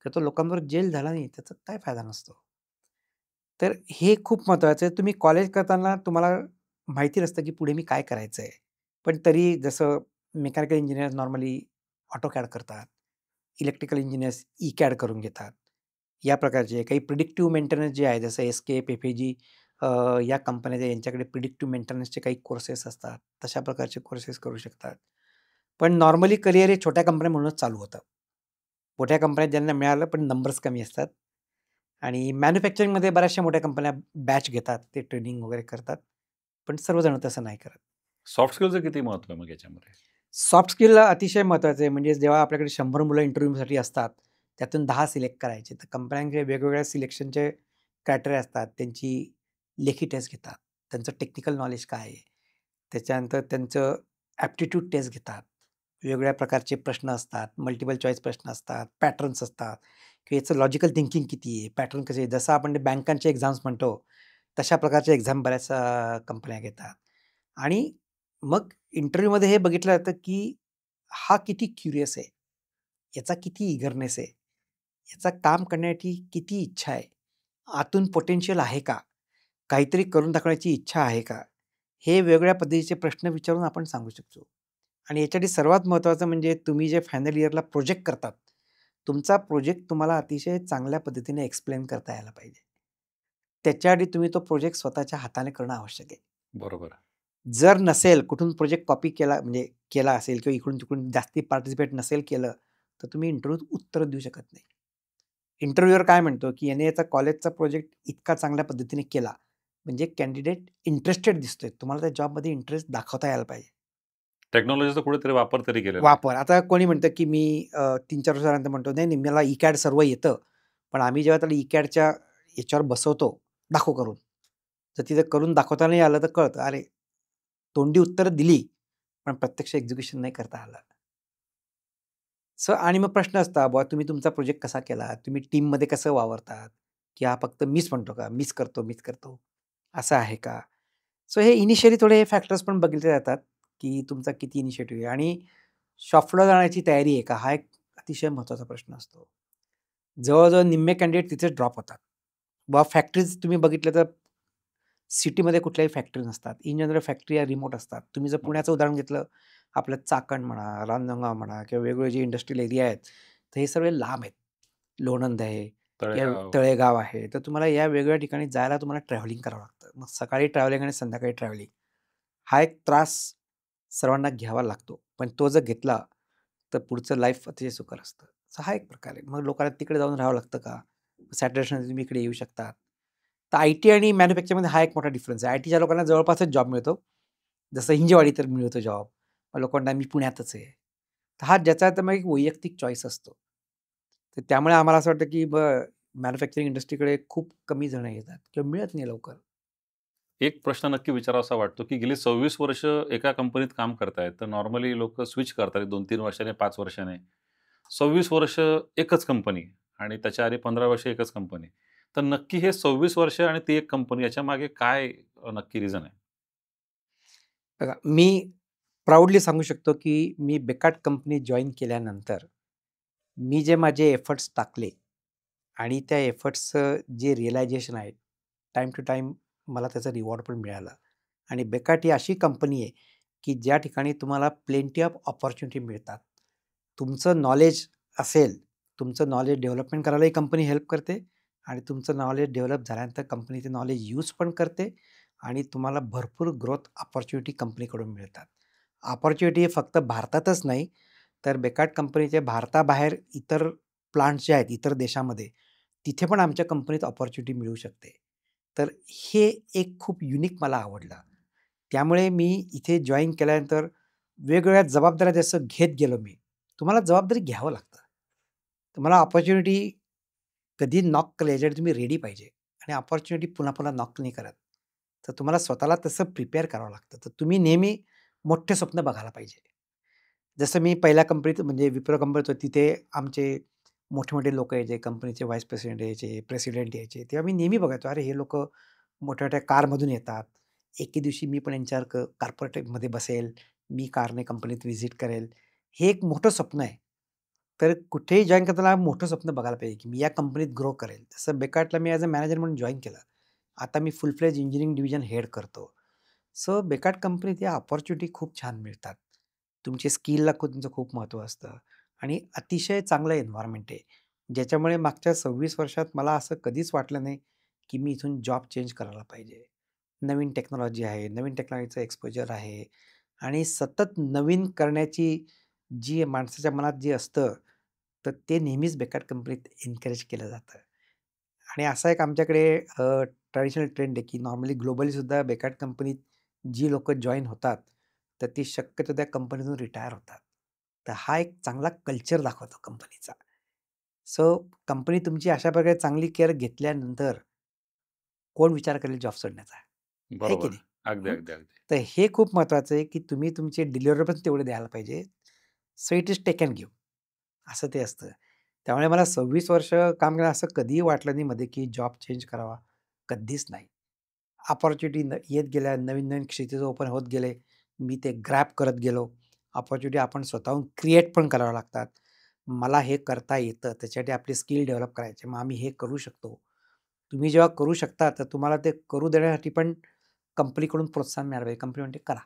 तर तो लोकांबरोबर जेल झाला नाही, त्याचा काय फायदा नसतो. तर हे खूप महत्त्वाचं आहे. तुम्ही कॉलेज करताना तुम्हाला माहिती नसतं, की पुढे मी काय करायचं आहे. पण तरी जसं मेकॅनिकल इंजिनिअर नॉर्मली AutoCAD करतात. इलेक्ट्रिकल इंजिनिअर्स ई-कॅड करून घेतात. या प्रकारचे काही प्रिडिक्टिव्ह मेंटेनन्स जे आहे, जसं एस्केप, एफ-ए-जी या कंपन्या आहेत, यांच्याकडे प्रिडिक्टिव्ह मेंटेनन्सचे काही कोर्सेस असतात. तशा प्रकारचे कोर्सेस करू शकतात. पण नॉर्मली करिअर हे छोट्या कंपन्या म्हणूनच चालू होतं. मोठ्या कंपन्यात ज्यांना मिळालं, पण नंबर्स कमी असतात. आणि मॅन्युफॅक्चरिंगमध्ये बऱ्याचशा मोठ्या कंपन्या बॅच घेतात, ते ट्रेनिंग वगैरे करतात. पण सर्वजण तसं नाही करत. सॉफ्ट स्किलचं किती महत्व आहे मग याच्यामध्ये? सॉफ्ट स्किल अतिशय महत्त्वाचं आहे. म्हणजे जेव्हा आपल्याकडे 100 मुलं इंटरव्ह्यूसाठी असतात, त्यातून 10 सिलेक्ट करायचे. तर कंपन्यांचे वेगवेगळ्या सिलेक्शनचे क्रायटेरिया असतात. त्यांची लेखी टेस्ट घेतात. त्यांचं टेक्निकल नॉलेज काय आहे? त्याच्यानंतर त्यांचं ॲप्टिट्यूड टेस्ट घेतात. वेगवेगळ्या प्रकारचे प्रश्न असतात. मल्टिपल चॉईस प्रश्न असतात. पॅटर्न्स असतात, की याचं लॉजिकल थिंकिंग किती आहे? पॅटर्न कसे आहे? जसं आपण बँकांचे एक्झाम्स म्हणतो, तशा प्रकारचे एक्झाम बऱ्याच कंपन्या घेतात. आणि मग इंटरव्ह्यूमध्ये हे बघितलं जातं, की हा किती क्युरियस आहे, याचा किती इगरनेस आहे, याचा काम करण्याची किती इच्छा आहे, आतून पोटेन्शियल आहे का, काहीतरी करून दाखवण्याची इच्छा आहे का, हे वेगवेगळ्या पद्धतीचे प्रश्न विचारून आपण सांगू शकतो. आणि याच्यासाठी सर्वात महत्त्वाचं म्हणजे तुम्ही जे फायनल इयरला प्रोजेक्ट करतात, तुमचा प्रोजेक्ट तुम्हाला अतिशय चांगल्या पद्धतीने एक्सप्लेन करता यायला पाहिजे. त्याच्याआधी तुम्ही तो प्रोजेक्ट स्वतःच्या हाताने करणं आवश्यक आहे. बरोबर. जर नसेल, कुठून प्रोजेक्ट कॉपी केला म्हणजे केला असेल किंवा इकडून-तिकडून जास्ती पार्टिसिपेट नसेल केलं, तर तुम्ही इंटरव्ह्यूत उत्तर देऊ शकत नाही. इंटरव्ह्यूअर काय म्हणतो, की याने याचा कॉलेजचा प्रोजेक्ट इतका चांगल्या पद्धतीने केला, म्हणजे कॅन्डिडेट इंटरेस्टेड दिसतोय. तुम्हाला त्या जॉबमध्ये इंटरेस्ट दाखवता यायला पाहिजे. टेक्नॉलॉजीचा कुठेतरी वापर तरी केलेला आहे. वापर आता कोणी म्हणतं, की मी 3-4 वर्षानंतर म्हणतो, "नाही, नाही, मला ई-कॅड सर्व येतं." पण आम्ही जेव्हा त्याला ई-कॅडच्या याच्यावर बसवतो, दाखव करून. तर तिथं करून दाखवता नाही आलं, तर कळतं, अरे, तोंडी उत्तरं दिली, पण प्रत्यक्ष एक्झिक्युशन नाही करता आलं. आणि मग प्रश्न असतात, बुवा तुम्ही तुमचा प्रोजेक्ट कसा केला? तुम्ही टीममध्ये कसं वावरतात? की हा फक्त मीच म्हणतो का? मीच करतो, मीच करतो. असं आहे का? हे इनिशियली थोडे हे फॅक्टर्स पण बघितले जातात, की तुमचा किती इनिशिएटिव्ह आहे आणि शॉपला जाण्याची तयारी आहे का? हा एक अतिशय महत्त्वाचा प्रश्न असतो. जवळ-जवळ निम्मे कॅन्डिडेट तिथेच ड्रॉप होतात. फॅक्टरीज तुम्ही बघितलं तर सिटीमध्ये कुठल्याही फॅक्टरी नसतात. इन जनरल फॅक्टरी या रिमोट असतात. तुम्ही जर पुण्याचं उदाहरण घेतलं, आपलं चाकण म्हणा, रांजणगाव म्हणा किंवा वेगवेगळे जे इंडस्ट्रियल एरिया आहेत, तर हे सगळे लांब आहेत. लोणंद आहे किंवा तळेगाव. तळेगाव आहे. तर तुम्हाला या वेगवेगळ्या ठिकाणी जायला तुम्हाला ट्रॅव्हलिंग करावं लागतं. मग सकाळी ट्रॅव्हलिंग आणि संध्याकाळी ट्रॅव्हलिंग. हा एक त्रास सर्वांना घ्यावा लागतो. पण तो जर घेतला, तर पुढचं लाईफ अतिशय सुकर असतं. हा एक प्रकार आहे. मग लोकांना तिकडे जाऊन राहावं लागतं का? सॅटर्डे संडे तुम्ही इकडे येऊ शकता. तर आय-टी आणि मॅन्युफॅक्चरिंगमध्ये हा एक मोठा डिफरन्स आहे. आय-टीच्या लोकांना जवळपासच जॉब मिळतो. जसं हिंजेवाडी तर मिळतो जॉब. मग लोकांना मी पुण्यातच आहे. तर हा ज्याचा तर मग एक वैयक्तिक चॉईस असतो. तर त्यामुळे आम्हाला असं वाटतं, की मॅन्युफॅक्चरिंग इंडस्ट्रीकडे खूप कमी जण येतात किंवा मिळत नाही लवकर. एक प्रश्न नक्की विचारावासा वाटतो, की गेली 26 वर्ष एका कंपनीत काम करतायत, तर नॉर्मली लोकं स्विच करतात 2-3 वर्षाने, 5 वर्षाने. 26 वर्ष एकच कंपनी आणि त्याच्या आधी 15 वर्ष एकच कंपनी. तर नक्की हे 26 वर्ष आणि ती एक कंपनी याच्यामागे काय नक्की रिझन आहे? बघा, मी प्राउडली सांगू शकतो, की मी बेकाट कंपनी जॉइन केल्यानंतर, मी जे माझे एफर्ट्स टाकले आणि त्या एफर्ट्सचं जे रिअलायझेशन आहे, टाईम टू टाईम मला त्याचं रिवॉर्ड पण मिळालं. आणि बेकाट ही अशी कंपनी आहे, की ज्या ठिकाणी तुम्हाला प्लेंटी ऑफ अपॉर्च्युनिटी मिळतात. तुमचं नॉलेज असेल, तुमचं नॉलेज डेव्हलपमेंट करायला ही कंपनी हेल्प करते आणि तुमचं नॉलेज डेव्हलप झाल्यानंतर कंपनी ते नॉलेज यूज पण करते आणि तुम्हाला भरपूर ग्रोथ अपॉर्च्युनिटी कंपनीकडून मिळतात. अपॉर्च्युनिटी फक्त भारतातच नाही, तर बेकाट कंपनीचे भारताबाहेर इतर प्लांट्स जे आहेत, इतर देशामध्ये, तिथे पण आमच्या कंपनीत अपॉर्च्युनिटी मिळू शकते. तर हे एक खूप युनिक मला आवडलं. त्यामुळे मी इथे जॉइन केल्यानंतर वेगवेगळ्या जबाबदाऱ्या जसं घेत गेलो मी. तुम्हाला जबाबदारी घ्यावं लागतं. तुम्हाला अपॉर्च्युनिटी कधी नॉक केली याच्यासाठी तुम्ही रेडी पाहिजे आणि अपॉर्च्युनिटी पुन्हा-पुन्हा नॉक नाही करत. तर तुम्हाला स्वतःला तसं प्रिपेअर करावं लागतं. तर तुम्ही नेहमी मोठे स्वप्न बघायला पाहिजे. जसं मी पहिल्या कंपनीत म्हणजे विप्रो कंपनीत होतो तिथे आमचे मोठे-मोठे लोकं यायचे, कंपनीचे व्हाईस प्रेसिडेंट यायचे, प्रेसिडेंट यायचे. तेव्हा मी नेहमी बघायचो, अरे हे लोकं मोठ्या-मोठ्या कारमधून येतात. एके दिवशी मी पण यांच्यासारखं कॉर्पोरेटमध्ये बसेल, मी कारने कंपनीत व्हिजिट करेल. हे एक मोठं स्वप्न आहे. तर कुठेही जॉइन करताना मोठं स्वप्न बघायला पाहिजे, की मी या कंपनीत ग्रो करेल. तसं बेकार्टला मी ॲज अ मॅनेजर म्हणून जॉइन केलं. आता मी फुल फ्लेज इंजिनिअरिंग डिव्हिजन हेड करतो. सो बेकार्ट कंपनीत या अपॉर्च्युनिटी खूप छान मिळतात. तुमच्या स्किलला तुमचं खूप महत्त्व असतं आणि अतिशय चांगलं एन्व्हायर्नमेंट आहे. ज्याच्यामुळे मागच्या 26 वर्षात मला असं कधीच वाटलं नाही, की मी इथून जॉब चेंज करायला पाहिजे. नवीन टेक्नॉलॉजी आहे, नवीन टेक्नॉलॉजीचं एक्सपोजर आहे आणि सतत नवीन करण्याची जी माणसाच्या मनात जे असतं, तर ते नेहमीच बेकार कंपनीत एन्करेज केलं जातं. आणि असा एक आमच्याकडे ट्रॅडिशनल ट्रेंड आहे, की नॉर्मली ग्लोबली सुद्धा बेकार कंपनीत जी लोकं जॉइन होतात, तर ती शक्यतो त्या कंपनीतून रिटायर होतात. तर हा एक चांगला कल्चर दाखवतो कंपनीचा. सो कंपनी तुमची अशा प्रकारे चांगली केअर घेतल्यानंतर कोण विचार करेल जॉब सोडण्याचा? आहे की बरोबर. नाही? अगदी, हं. अगदी, अगदी. तर हे खूप महत्त्वाचं आहे, की तुम्ही तुमचे डिलिव्हरेबल्स तेवढे द्यायला पाहिजे. So it is take and give असं ते असतं. त्यामुळे मला 26 वर्ष काम केलं असं कधीही वाटलं नाही मध्ये, की जॉब चेंज करावा. कधीच नाही. अपॉर्च्युनिटी येत गेल्या, नवीन-नवीन क्षितिज ओपन होत गेले. मी ते ग्रॅब करत गेलो. अपॉर्च्युनिटी आपण स्वतःहून क्रिएट पण कराव्या लागतात. मला हे करता येतं, त्याच्यासाठी आपले स्किल डेव्हलप करायचे. मग आम्ही हे करू शकतो. तुम्ही जेव्हा करू शकता, तर तुम्हाला ते करू देण्यासाठी पण कंपनीकडून प्रोत्साहन मिळालं पाहिजे. कंपनी म्हणते, "करा.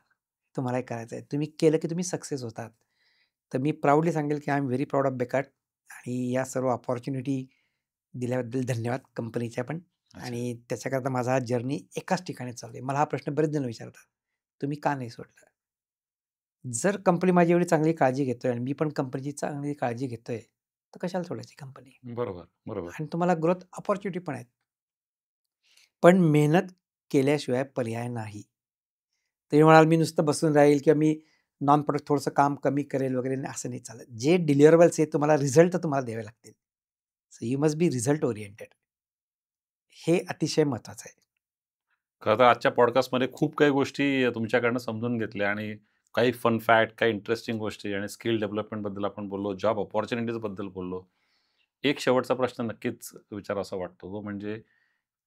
तुम्हाला हे करायचं आहे." तुम्ही केलं की तुम्ही सक्सेस होतात. तर मी प्राउडली सांगेल, की I am very proud of Bekaert आणि या सर्व अपॉर्च्युनिटी दिल्याबद्दल धन्यवाद कंपनीच्या पण. अच्छा. आणि त्याच्याकरता माझा हा जर्नी एकाच ठिकाणी चालू आहे. मला हा प्रश्न बरेच जण विचारतात, "तुम्ही का नाही सोडलं?" जर कंपनी माझी एवढी चांगली काळजी घेतोय आणि मी पण कंपनीची चांगली काळजी घेतोय, तर कशाला सोडायची कंपनी? बरोबर, बरोबर. आणि तुम्हाला ग्रोथ अपॉर्च्युनिटी पण आहेत. पण मेहनत केल्याशिवाय पर्याय नाही. तुम्ही म्हणाल मी नुसतं बसून राहील किंवा मी नॉन प्रॉडक्ट थोडंसं काम कमी करेल वगैरे नाही, असं नाही चालत. जे डिलिव्हरेबल्स आहेत तुम्हाला रिझल्ट तर तुम्हाला द्यावे लागतील. So you must be result oriented. हे अतिशय महत्त्वाचं आहे. खरं तर आजच्या पॉडकास्टमध्ये खूप काही गोष्टी तुमच्याकडनं समजून घेतल्या आणि काही फन फॅक्ट, काही इंटरेस्टिंग गोष्टी आणि स्किल डेव्हलपमेंटबद्दल आपण बोललो, जॉब अपॉर्च्युनिटीजबद्दल बोललो. एक शेवटचा प्रश्न नक्कीच विचारावासा वाटतो, तो म्हणजे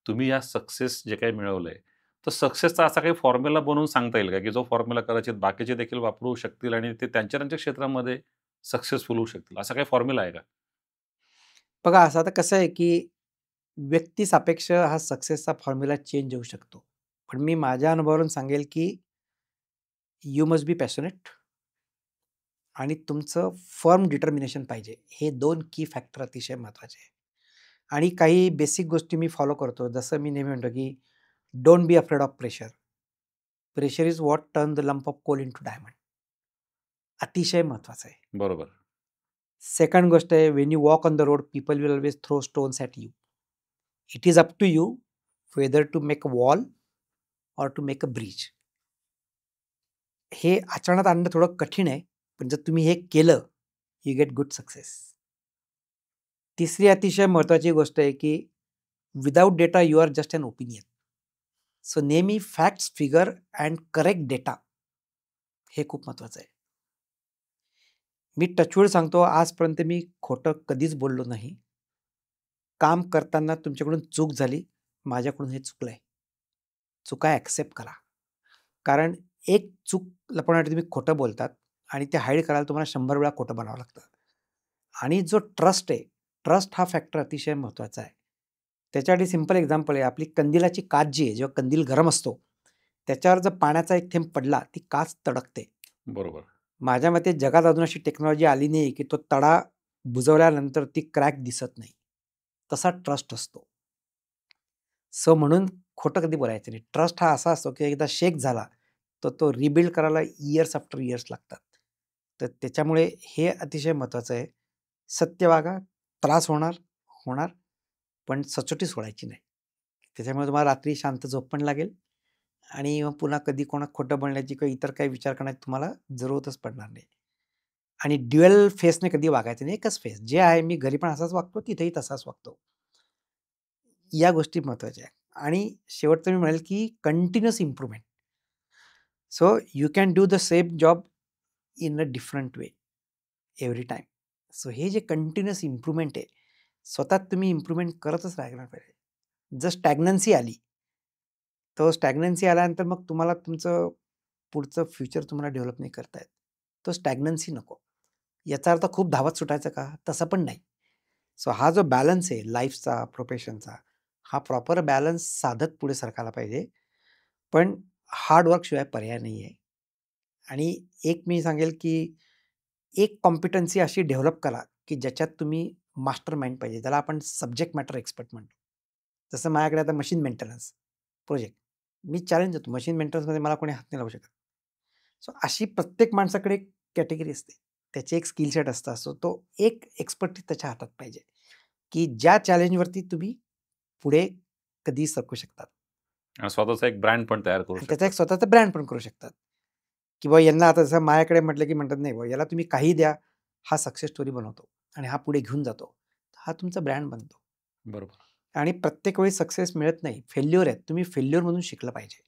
तुम्ही या सक्सेस जे काही मिळवलंय, तर सक्सेसचा असा काही फॉर्म्युला बनवून सांगता येईल का, की जो फॉर्म्युला कदाचित बाकीचे देखील वापरू शकतील आणि ते त्यांच्या त्यांच्या क्षेत्रामध्ये सक्सेसफुल होऊ शकतील. असा काही फॉर्म्युला आहे का? बघा असं आता कसं आहे, की व्यक्तिसापेक्ष हा सक्सेसचा फॉर्म्युला चेंज होऊ शकतो. पण मी माझ्या अनुभवावरून सांगेल, की यू मस्ट बी पॅशनेट आणि तुमचं फर्म डिटर्मिनेशन पाहिजे. हे 2 की फॅक्टर अतिशय महत्त्वाचे आहे. आणि काही बेसिक गोष्टी मी फॉलो करतो. जसं मी नेहमी म्हणतो, की don't be afraid of pressure. Pressure is what turn the lump of coal into diamond. अतिशय महत्त्वाचं आहे. बरोबर. सेकंड गोष्ट आहे, when you walk on the road, people will always throw stones at you. It is up to you whether to make a wall or to make a bridge. हे आचरणात आणणं थोडं कठीण आहे. पण जर तुम्ही हे केलं, यू गेट गुड सक्सेस. तिसरी अतिशय महत्त्वाची गोष्ट आहे, की without data you are just an opinion. So नेहमी facts, figure and correct data हे खूप महत्त्वाचं आहे. मी टचवूड सांगतो, आजपर्यंत मी खोटं कधीच बोललो नाही. काम करताना तुमच्याकडून चूक झाली, माझ्याकडून हे चुकलंय. चुका ॲक्सेप्ट करा. कारण एक चूक लपवण्यासाठी तुम्ही खोटं बोलतात आणि ते हाईड करायला तुम्हाला 100 वेळा खोटं बनावं लागतं. आणि जो ट्रस्ट आहे, ट्रस्ट हा फॅक्टर अतिशय महत्त्वाचा आहे. त्याच्यासाठी सिंपल एक्झाम्पल आहे, आपली कंदिलाची काच जी आहे, जेव्हा कंदील गरम असतो, त्याच्यावर जर पाण्याचा एक थेंब पडला, ती काच तडकते. बरोबर. माझ्या मते जगात अजून अशी टेक्नॉलॉजी आली नाही, की तो तडा बुजवल्यानंतर ती क्रॅक दिसत नाही. तसा ट्रस्ट असतो. सो म्हणून खोटं कधी बोलायचं नाही. ट्रस्ट हा असा असतो, की एकदा शेक झाला, तर तो रिबिल्ड करायला इयर्स आफ्टर इयर्स लागतात. तर त्याच्यामुळे हे अतिशय महत्त्वाचं आहे. सत्य वागा, त्रास होणार, होणार, पण सचोटी सोडायची नाही. त्याच्यामुळे तुम्हाला रात्री शांत झोप पण लागेल आणि मग पुन्हा कधी कोणाला खोटं बोलण्याची किंवा इतर काही विचार करण्याची तुम्हाला जरूरतच पडणार नाही. आणि ड्युअल फेसने कधी वागायचं नाही. एकच फेस. जे आहे मी घरी पण असाच वागतो, तिथेही तसाच वागतो. या गोष्टी महत्त्वाच्या आहेत. आणि शेवटचं मी म्हणेल, की continuous improvement. So you can do the same job in a different way every time. So हे जे कंटिन्युअस इम्प्रूव्हमेंट आहे, स्वतःत तुम्ही इम्प्रूव्हमेंट करतच राहायला पाहिजे. जर स्टॅग्नन्सी आली, तो स्टॅग्नन्सी आल्यानंतर मग तुम्हाला तुमचं पुढचं फ्युचर तुम्हाला डेव्हलप नाही करता येत. तो स्टॅग्नन्सी नको. याचा अर्थ खूप धावत सुटायचं का? तसं पण नाही. सो हा जो बॅलन्स आहे लाईफचा, प्रोफेशनचा, हा प्रॉपर बॅलन्स साधत पुढे सरकायला पाहिजे. पण हार्ड वर्कशिवाय पर्याय नाही आहे. आणि एक मी सांगेल, की एक कॉम्पिटन्सी अशी डेव्हलप करा, की ज्याच्यात तुम्ही मास्टर माइंड पाहिजे. ज्याला आपण सब्जेक्ट मॅटर एक्सपर्ट म्हणतो. जसं माझ्याकडे आता मशीन मेंटेनन्स प्रोजेक्ट. मी चॅलेंज देतो. मशीन मेंटेनन्समध्ये मला कोणी हात नाही लावू शकत. सो अशी प्रत्येक माणसाकडे एक कॅटेगरी असते. त्याचे एक स्किल सेट असतं. सो तो एक एक्सपर्टीज त्याच्या हातात पाहिजे, की ज्या चॅलेंजवरती तुम्ही पुढे कधी सरकू शकतात. आणि स्वतःचा एक ब्रँड पण तयार करू आणि त्याचा शकतात. एक स्वतःचा ब्रँड पण करू शकतात. की बाबा यांना आता जसं माझ्याकडे म्हटलं, की म्हणतात नाही बाबा याला तुम्ही काही द्या, हा सक्सेस स्टोरी बनवतो आणि हा पुढे घेऊन जातो. हा तुमचा ब्रँड बनतो. बरोबर. आणि प्रत्येक वेळी सक्सेस मिळत नाही. फेल्युअर आहेत. तुम्ही फेल्युअरमधून शिकलं पाहिजे.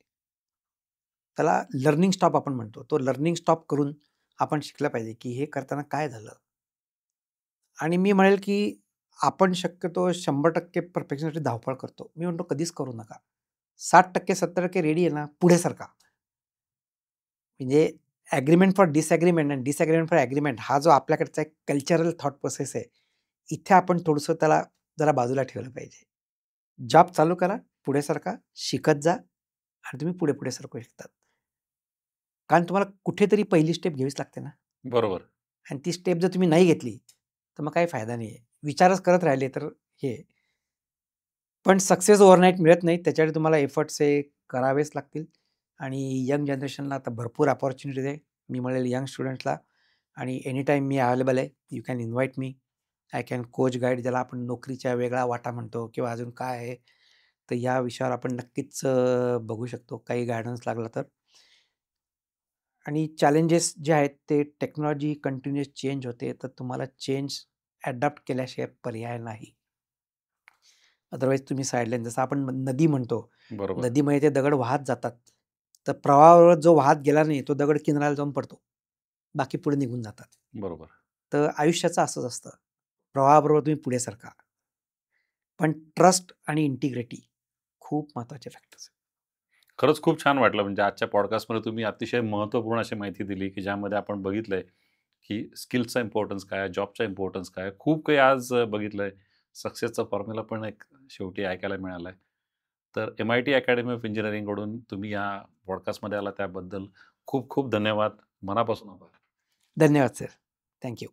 त्याला लर्निंग स्टॉप आपण म्हणतो. तो लर्निंग स्टॉप करून आपण शिकलं पाहिजे, की हे करताना काय झालं? आणि मी म्हणेल, की आपण शक्यतो 100% परफेक्शनसाठी धावपळ करतो. मी म्हणतो कधीच करू नका. 60% 70% रेडी आहे ना, पुढे सरका. म्हणजे ॲग्रीमेंट फॉर डिसॲग्रीमेंट आणि डिसॲग्रीमेंट फॉर ॲग्रीमेंट हा जो आपल्याकडचा एक कल्चरल थॉट प्रोसेस आहे, इथे आपण थोडंसं त्याला जरा बाजूला ठेवलं पाहिजे. जॉब चालू करा, पुढे सरका, शिकत जा आणि तुम्ही पुढे-पुढे सरकू शकतात. कारण तुम्हाला कुठेतरी पहिली स्टेप घ्यावीच लागते ना. बरोबर. आणि ती स्टेप जर तुम्ही नाही घेतली, तर मग काही फायदा नाही आहे. विचारच करत राहिले तर हे. पण सक्सेस ओव्हरनाईट मिळत नाही. त्याच्यासाठी तुम्हाला एफर्ट्स हे करावेच लागतील. आणि यंग जनरेशनला आता भरपूर अपॉर्च्युनिटीज आहे. मी म्हणेल यंग स्टुडंट्सला आणि एनीटाईम मी अवेलेबल आहे. You can invite me. I can coach guide ज्याला आपण नोकरीच्या वेगळा वाटा म्हणतो किंवा अजून काय आहे. तर या विषयावर आपण नक्कीच बघू शकतो काही गाईडन्स लागला तर. आणि चॅलेंजेस जे आहेत ते टेक्नॉलॉजी कंटिन्युअस चेंज होते, तर तुम्हाला चेंज अडॅप्ट केल्याशिवाय पर्याय नाही. अदरवाईज तुम्ही साईडलाईन जसं आपण नदी म्हणतो, बरोबर. नदीमध्ये ते दगड वाहत जातात. तर प्रवाहाबरोबर जो वाहत गेला नाही, तो दगड किनाऱ्याला जाऊन पडतो. बाकी पुढे निघून जातात. बरोबर. तर आयुष्याचं असंच असतं. प्रवाहाबरोबर तुम्ही पुढे सरका. पण ट्रस्ट आणि इंटिग्रिटी खूप महत्त्वाचे फॅक्टर्स आहेत. खरंच खूप छान वाटलं. म्हणजे आजच्या पॉडकास्टमध्ये तुम्ही अतिशय महत्त्वपूर्ण अशी माहिती दिली, की ज्यामध्ये आपण बघितलंय, की स्किल्सचा इम्पोर्टन्स काय, जॉबचा इम्पोर्टन्स काय. खूप काही आज बघितलंय. सक्सेसचा फॉर्म्युला पण एक शेवटी ऐकायला मिळालाय. तर MIT अकॅडमी ऑफ इंजिनिअरिंगकडून तुम्ही या पॉडकास्टमध्ये आला त्याबद्दल खूप खूप धन्यवाद. मनापासून आभार. धन्यवाद सर. Thank you.